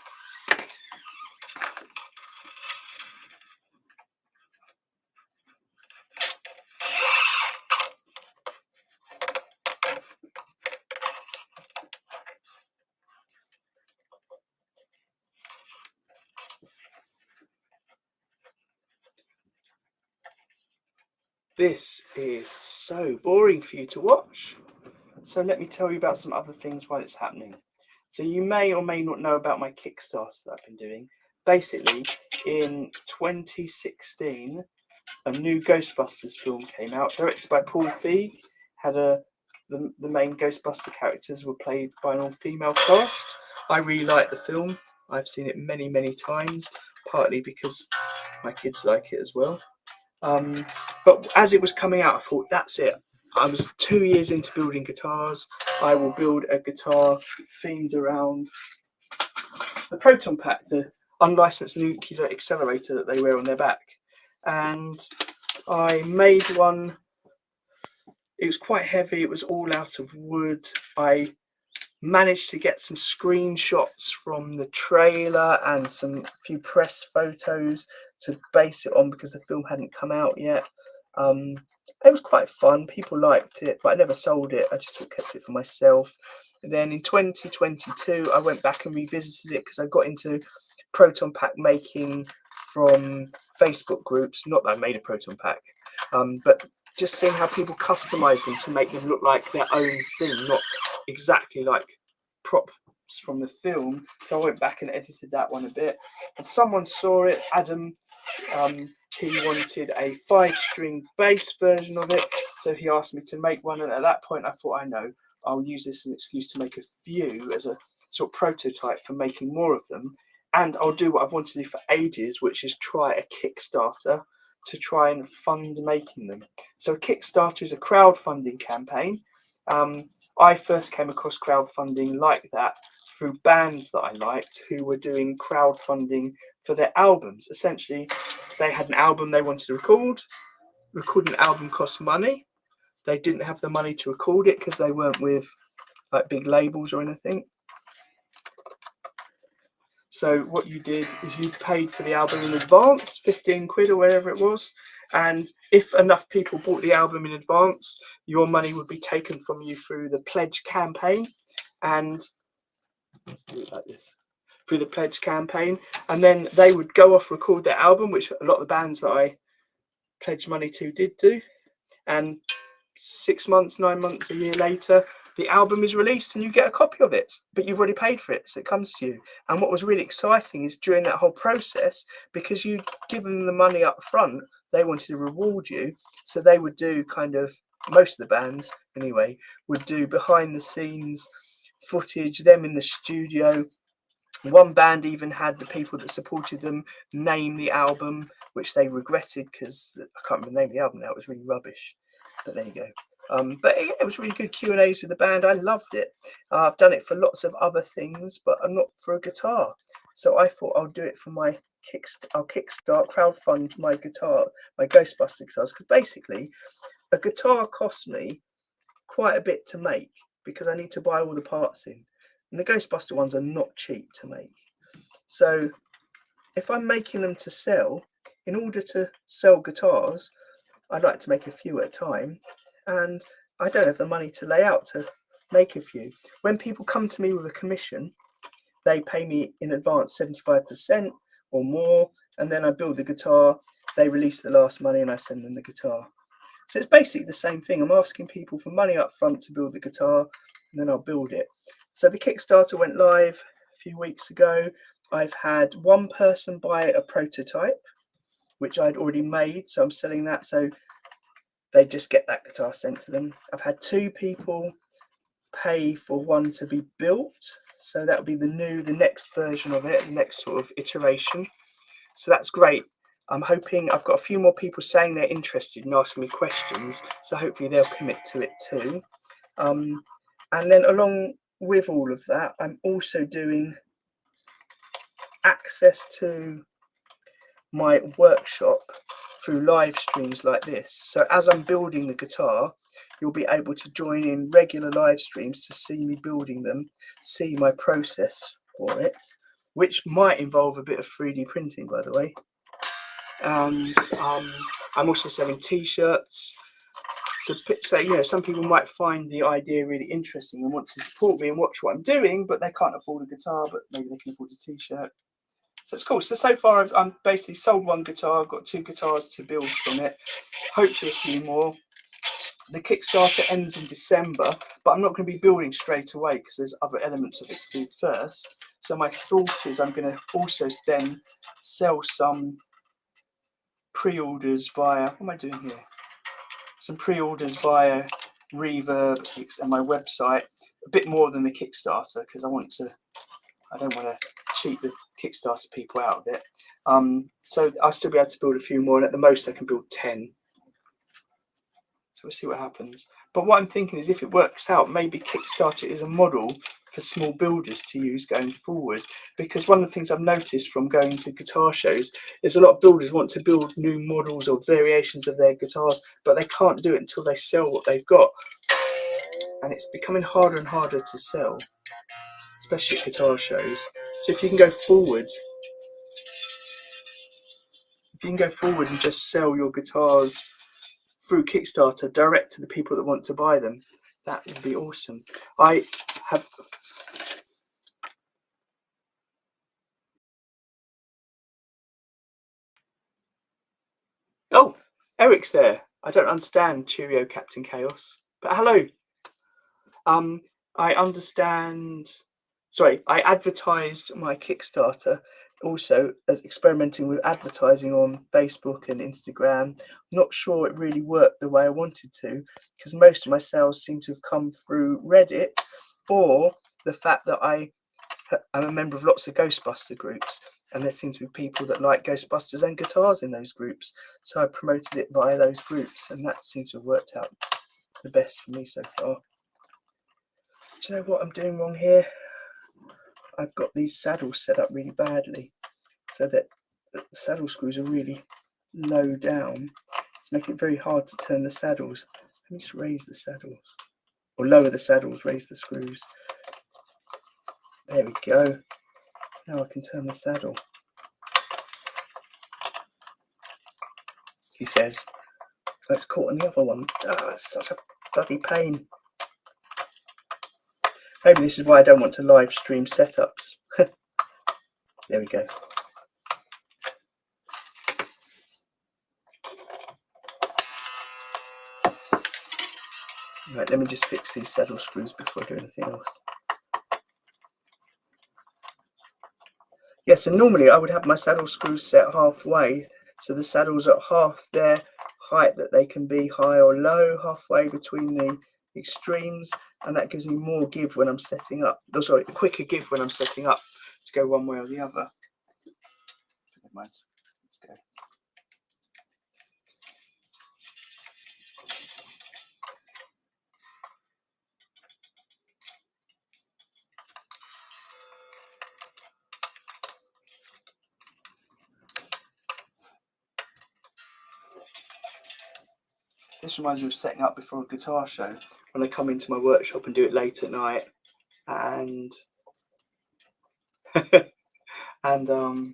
This is so boring for you to watch. So let me tell you about some other things while it's happening. So you may or may not know about my Kickstarter that I've been doing. Basically, in 2016, a new Ghostbusters film came out, directed by Paul Feig. The main Ghostbuster characters were played by an all-female cast. I really like the film. I've seen it many, many times, partly because my kids like it as well. But as it was coming out, I thought, that's it. I was 2 years into building guitars. I will build a guitar themed around the proton pack, the unlicensed nuclear accelerator that they wear on their back. And I made one. It was quite heavy. It was all out of wood. I managed to get some screenshots from the trailer and some few press photos to base it on because the film hadn't come out yet. It was quite fun. People liked it, but I never sold it. I just sort of kept it for myself. And then in 2022, I went back and revisited it because I got into proton pack making from Facebook groups. Not that I made a proton pack, but just seeing how people customize them to make them look like their own thing, not exactly like props from the film. So I went back and edited that one a bit, and someone saw it, Adam. He wanted a 5-string bass version of it, so he asked me to make one, and at that point I thought, I know, I'll use this as an excuse to make a few as a sort of prototype for making more of them, and I'll do what I've wanted to do for ages, which is try a Kickstarter to try and fund making them. So a Kickstarter is a crowdfunding campaign. I first came across crowdfunding like that through bands that I liked who were doing crowdfunding for their albums. Essentially, they had an album they wanted to record. Recording an album cost money. They didn't have the money to record it because they weren't with like big labels or anything. So what you did is you paid for the album in advance, 15 quid or whatever it was. And if enough people bought the album in advance, your money would be taken from you through the pledge campaign. And let's do it like this. Through the pledge campaign. And then they would go off, record their album, which a lot of the bands that I pledged money to did do. And 6 months, 9 months, a year later, the album is released and you get a copy of it, but you've already paid for it, so it comes to you. And what was really exciting is during that whole process, because you'd given them the money up front, they wanted to reward you. So they would do kind of, most of the bands anyway, would do behind the scenes footage, them in the studio. One band even had the people that supported them name the album, which they regretted because I can't remember the name of the album now. It was really rubbish, but there you go. But it was really good Q&As with the band. I loved it. I've done it for lots of other things, but I'm not for a guitar. So I thought I'll do it for my Kickstart, crowdfund my guitar, my Ghostbuster guitars, because basically a guitar costs me quite a bit to make because I need to buy all the parts in. And the Ghostbuster ones are not cheap to make. So if I'm making them to sell, in order to sell guitars, I'd like to make a few at a time. And I don't have the money to lay out to make a few. When people come to me with a commission, they pay me in advance 75% or more. And then I build the guitar. They release the last money and I send them the guitar. So it's basically the same thing. I'm asking people for money up front to build the guitar, and then I'll build it. So the Kickstarter went live a few weeks ago. I've had one person buy a prototype, which I'd already made. So I'm selling that. So they just get that guitar sent to them. I've had 2 people pay for one to be built. So that would be the next version of it, the next sort of iteration. So that's great. I'm hoping I've got a few more people saying they're interested and asking me questions. So hopefully they'll commit to it too. And then along with all of that, I'm also doing access to my workshop through live streams like this. So as I'm building the guitar, you'll be able to join in regular live streams to see me building them, see my process for it, which might involve a bit of 3D printing, by the way. And I'm also selling t-shirts. So you know, some people might find the idea really interesting and want to support me and watch what I'm doing, but they can't afford a guitar, but maybe they can afford a t-shirt. So it's cool. So far I've basically sold 1 guitar. I've got 2 guitars to build from it, hopefully a few more. The Kickstarter ends in December, but I'm not going to be building straight away because there's other elements of it to do first. So my thought is I'm going to also then sell some pre-orders via, what am I doing here? Some pre-orders via Reverb and my website, a bit more than the Kickstarter because I don't want to cheat the Kickstarter people out of it. So I'll still be able to build a few more, and at the most I can build 10. So we'll see what happens. But what I'm thinking is if it works out, maybe Kickstarter is a model for small builders to use going forward, because one of the things I've noticed from going to guitar shows is a lot of builders want to build new models or variations of their guitars, but they can't do it until they sell what they've got, and it's becoming harder and harder to sell, especially at guitar shows. So if you can go forward, and just sell your guitars through Kickstarter direct to the people that want to buy them, that would be awesome. I have Oh, Eric's there. I don't understand. Cheerio, Captain Chaos. But hello. I understand. Sorry, I advertised my Kickstarter also as experimenting with advertising on Facebook and Instagram. Not sure it really worked the way I wanted to, because most of my sales seem to have come through Reddit, or the fact that I'm a member of lots of Ghostbuster groups, and there seem to be people that like Ghostbusters and guitars in those groups. So I promoted it via those groups, and that seems to have worked out the best for me so far. Do you know what I'm doing wrong here? I've got these saddles set up really badly, so that the saddle screws are really low down. It's making it very hard to turn the saddles. Let me just raise the saddles, or lower the saddles, raise the screws. There we go. Now I can turn the saddle. He says, that's caught on the other one. Oh, that's such a bloody pain. Maybe this is why I don't want to live stream setups. There we go. Right, let me just fix these saddle screws before I do anything else. Yeah, so normally I would have my saddle screws set halfway, so the saddles are half their height that they can be, high or low, halfway between the extremes, and that gives me more give when I'm setting up. Oh, sorry, a quicker give when I'm setting up to go one way or the other. Never mind. Let's go. This reminds me of setting up before a guitar show, when I come into my workshop and do it late at night, and and I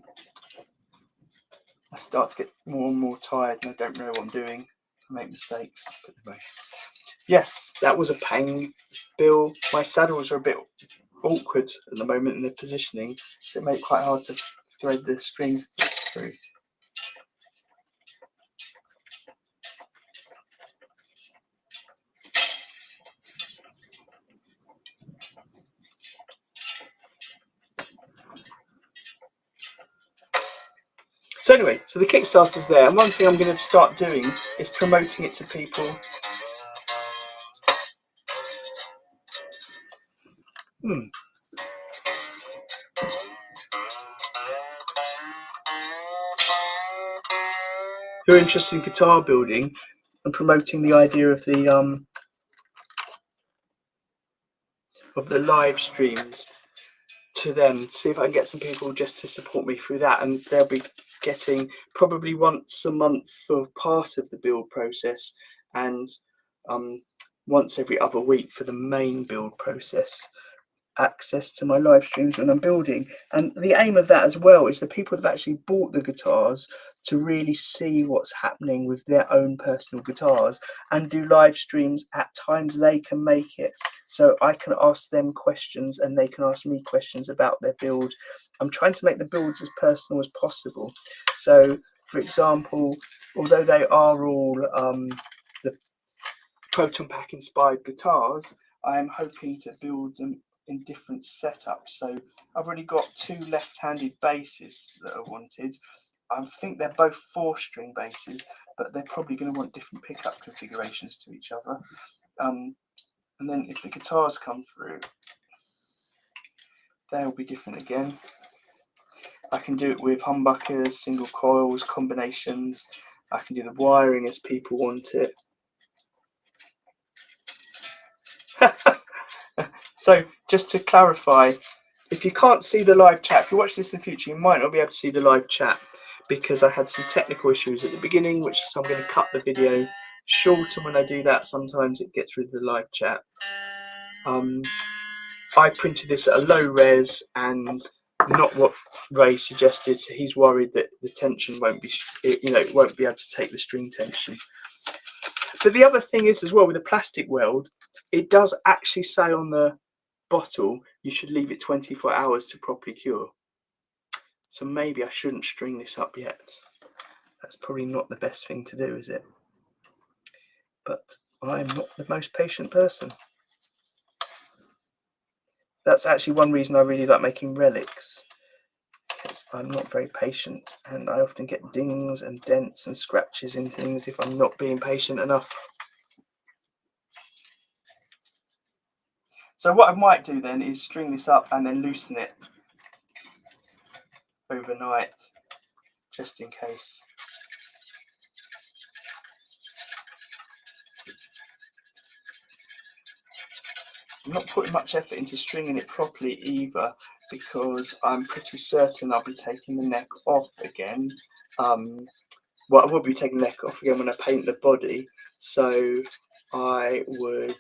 start to get more and more tired, and I don't know what I'm doing. I make mistakes. But anyway. Yes, that was a pain, Bill. My saddles are a bit awkward at the moment in the positioning, so it made it quite hard to thread the string through. So anyway, so the Kickstarter's there, and one thing I'm going to start doing is promoting it to people. Who are interested in guitar building, and promoting the idea of the live streams to them, see if I can get some people just to support me through that, and they'll be getting probably once a month for part of the build process, and once every other week for the main build process, access to my live streams when I'm building. And the aim of that as well is the people that have actually bought the guitars to really see what's happening with their own personal guitars, and do live streams at times they can make it, so I can ask them questions and they can ask me questions about their build. I'm trying to make the builds as personal as possible. So for example, although they are all the Proton Pack inspired guitars, I am hoping to build them in different setups. So I've already got two left-handed basses that are wanted. I think they're both 4-string basses, but they're probably going to want different pickup configurations to each other. And then if the guitars come through, they'll be different again. I can do it with humbuckers, single coils, combinations. I can do the wiring as people want it. So just to clarify, if you can't see the live chat, if you watch this in the future, you might not be able to see the live chat because I had some technical issues at the beginning, so I'm going to cut the video short, and when I do that, sometimes it gets rid of the live chat. I printed this at a low res and not what Ray suggested, so he's worried that the tension won't be, it won't be able to take the string tension. But the other thing is as well, with the plastic weld, it does actually say on the bottle you should leave it 24 hours to properly cure. So maybe I shouldn't string this up yet. That's probably not the best thing to do, is it? But I'm not the most patient person. That's actually one reason I really like making relics. I'm not very patient, and I often get dings and dents and scratches in things if I'm not being patient enough. So what I might do then is string this up and then loosen it overnight, just in case. I'm not putting much effort into stringing it properly either, because I'm pretty certain I'll be taking the neck off again. Well, I will be taking the neck off again when I paint the body, so I would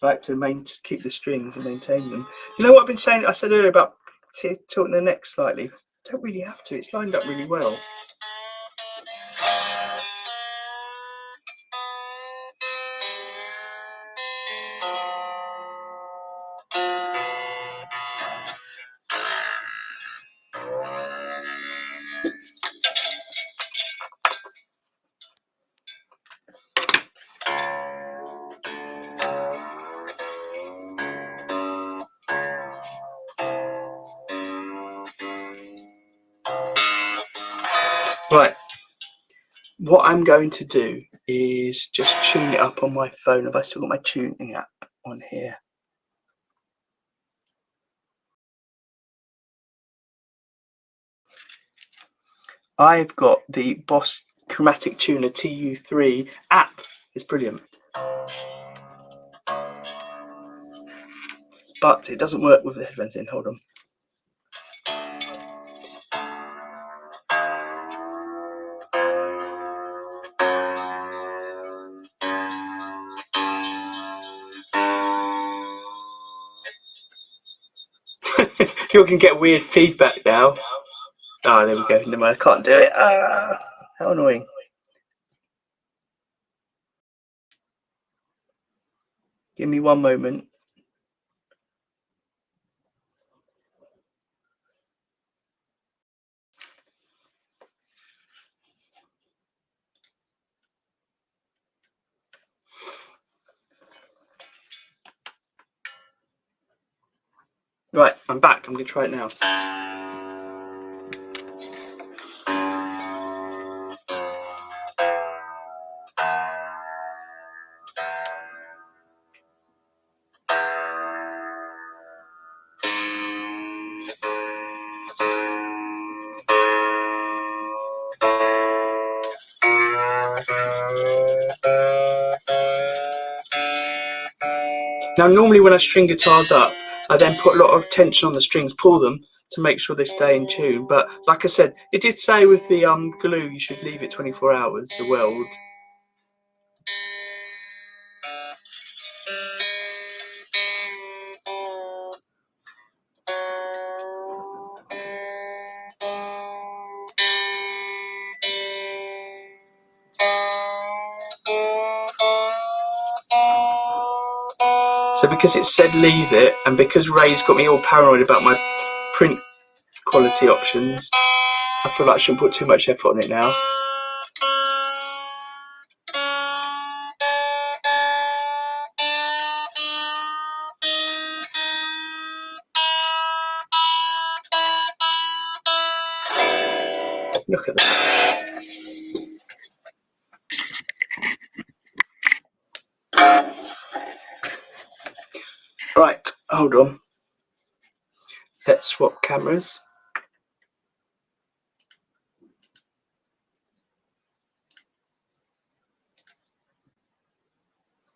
like to keep the strings and maintain them. You know what I've been saying? I said earlier about tilting the neck slightly. Don't really have to. It's lined up really well. Right. What I'm going to do is just tune it up on my phone. Have I still got my tuning app on here? I've got the Boss Chromatic Tuner TU3 app. It's brilliant. But it doesn't work with the headphones in. Hold on. You can get weird feedback now. Oh, there we go. No, I can't do it. How annoying. Give me one moment. Right, I'm back. I'm going to try it now. Now, normally when I string guitars up, I then put a lot of tension on the strings, pull them to make sure they stay in tune. But like I said, it did say with the glue, you should leave it 24 hours, the weld. So because it said leave it, and because Ray's got me all paranoid about my print quality options, I feel like I shouldn't put too much effort on it now. Look at that. Right, hold on. Let's swap cameras.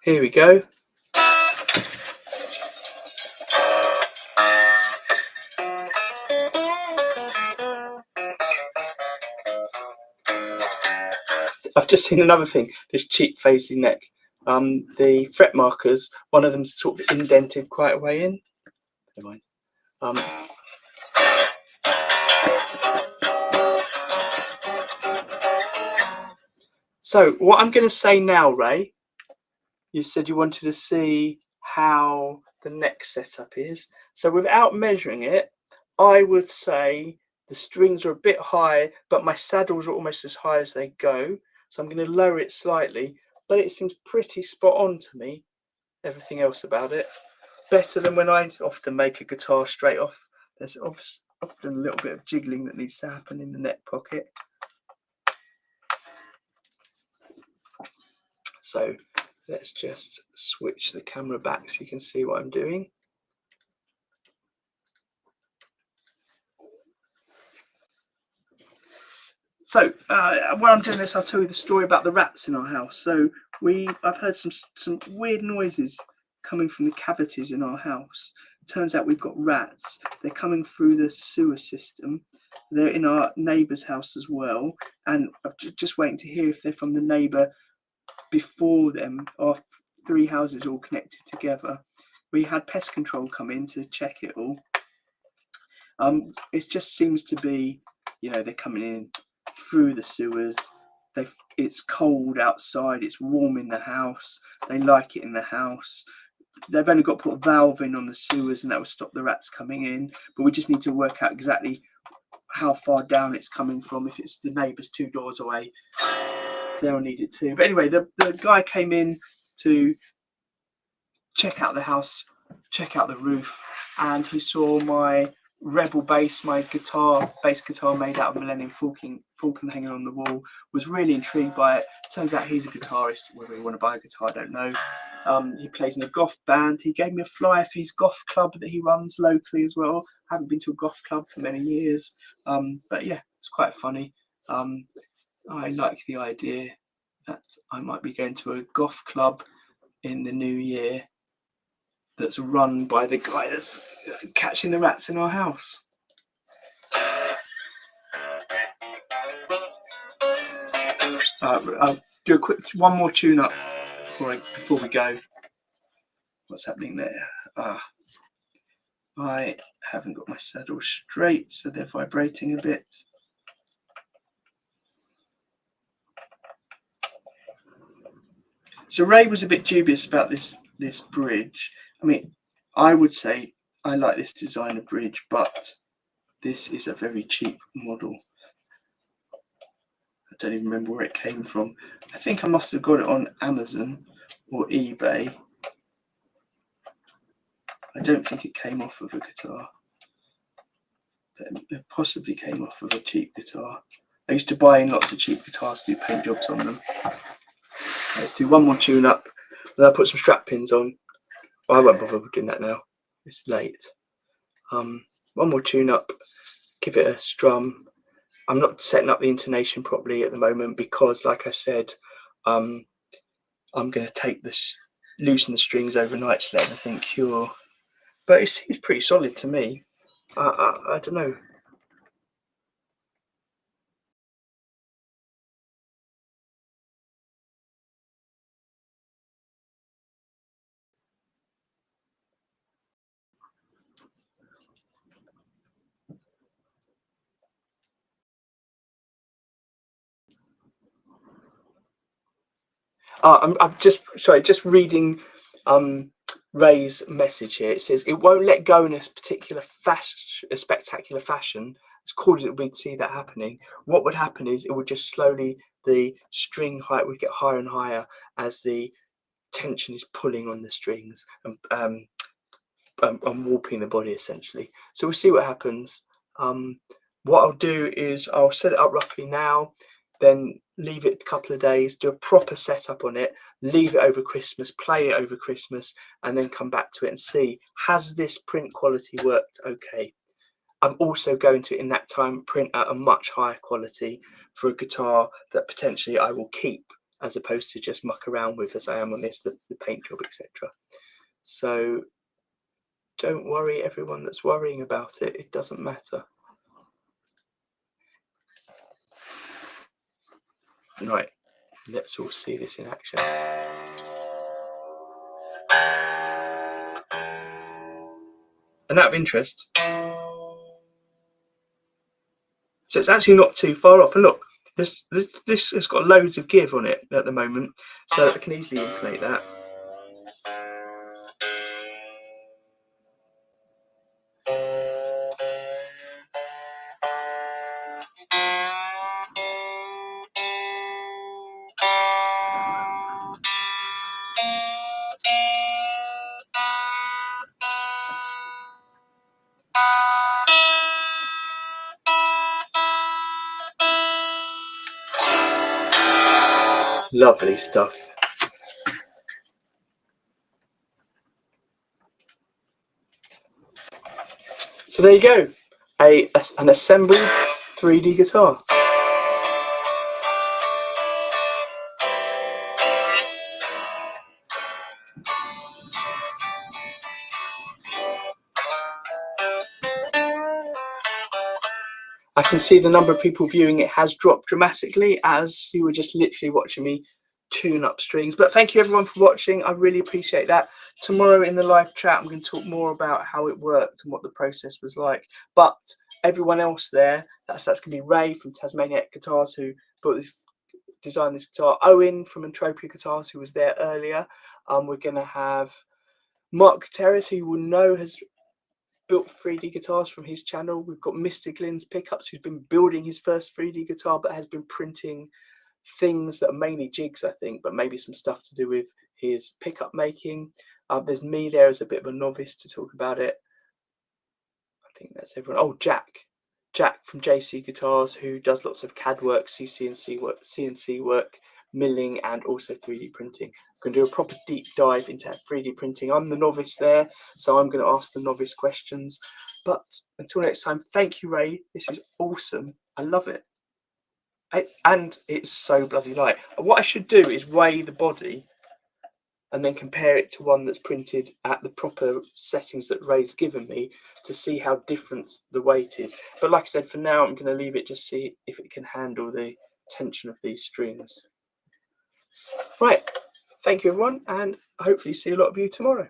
Here we go. I've just seen another thing, this cheap Paisley neck. The fret markers, one of them's sort of indented quite a way in. Never mind. So what I'm going to say now, Ray, you said you wanted to see how the neck setup is. So without measuring it, I would say the strings are a bit high, but my saddles are almost as high as they go. So I'm going to lower it slightly, but it seems pretty spot on to me. Everything else about it. Better than when I often make a guitar straight off. There's often a little bit of jiggling that needs to happen in the neck pocket. So let's just switch the camera back so you can see what I'm doing. So while I'm doing this, I'll tell you the story about the rats in our house. So I've heard some weird noises coming from the cavities in our house. Turns out we've got rats. They're coming through the sewer system. They're in our neighbour's house as well. And I'm just waiting to hear if they're from the neighbour before them. Our 3 houses all connected together. We had pest control come in to check it all. It just seems to be, they're coming in through the sewers. It's cold outside, it's warm in the house, they like it in the house. They've only got to put a valve in on the sewers and that will stop the rats coming in, but we just need to work out exactly how far down it's coming from. If it's the neighbours 2 doors away, they'll need it too. But anyway, the guy came in to check out the house, check out the roof, and he saw my Rebel bass, my bass guitar made out of Millennium Falcon hanging on the wall. Was really intrigued by it. Turns out he's a guitarist. Whether you want to buy a guitar, I don't know. He plays in a goth band. He gave me a flyer for his goth club that he runs locally as well. I haven't been to a goth club for many years, but yeah, it's quite funny. I like the idea that I might be going to a goth club in the new year that's run by the guy that's catching the rats in our house. I'll do one more tune up before we go. What's happening there? I haven't got my saddles straight, so they're vibrating a bit. So Ray was a bit dubious about this bridge. I mean, I would say I like this designer bridge, but this is a very cheap model. I don't even remember where it came from. I think I must have got it on Amazon or eBay. I don't think it came off of a guitar. It possibly came off of a cheap guitar. I used to buy in lots of cheap guitars to do paint jobs on them. Let's do one more tune up. Then I'll put some strap pins on. Well, I won't bother doing that now. It's late. One more tune up. Give it a strum. I'm not setting up the intonation properly at the moment because, like I said, I'm going to take loosen the strings overnight to let everything cure. But it seems pretty solid to me. I don't know. I'm just reading Ray's message here. It says it won't let go in a spectacular fashion. It's called it. We'd see that happening. What would happen is it would just slowly, the string height would get higher and higher as the tension is pulling on the strings and warping the body essentially. So we'll see what happens. What I'll do is I'll set it up roughly now, then leave it a couple of days, do a proper setup on it, leave it over Christmas, play it over Christmas, and then come back to it and see, has this print quality worked okay? I'm also going to, in that time, print at a much higher quality for a guitar that potentially I will keep as opposed to just muck around with, as I am on this, the paint job, etc. So don't worry, everyone that's worrying about it, it doesn't matter. Right, let's all see this in action. And out of interest, so it's actually not too far off. And look, this has got loads of give on it at the moment, so I can easily insulate that. Lovely stuff. So there you go, an assembled 3D guitar. I can see the number of people viewing it has dropped dramatically as you were just literally watching me tune up strings. But thank you everyone for watching. I really appreciate that. Tomorrow in the live chat, I'm going to talk more about how it worked and what the process was like. But everyone else there, that's going to be Ray from Tasmaniak Guitars, who designed this guitar. Owen from Entropia Guitars, who was there earlier. We're going to have Mark Terrace, who you will know has built 3D guitars from his channel. We've got Mr. Glynn's Pickups, who's been building his first 3D guitar, but has been printing things that are mainly jigs, I think, but maybe some stuff to do with his pickup making. There's me there as a bit of a novice to talk about it. I think that's everyone. Oh, Jack from JC Guitars, who does lots of CAD work, CNC work, milling, and also 3D printing. I'm going to do a proper deep dive into 3D printing. I'm the novice there, so I'm going to ask the novice questions. But until next time, thank you, Ray. This is awesome. I love it. And it's so bloody light. What I should do is weigh the body and then compare it to one that's printed at the proper settings that Ray's given me to see how different the weight is. But like I said, for now, I'm going to leave it, just see if it can handle the tension of these strings. Right, thank you everyone, and hopefully see a lot of you tomorrow.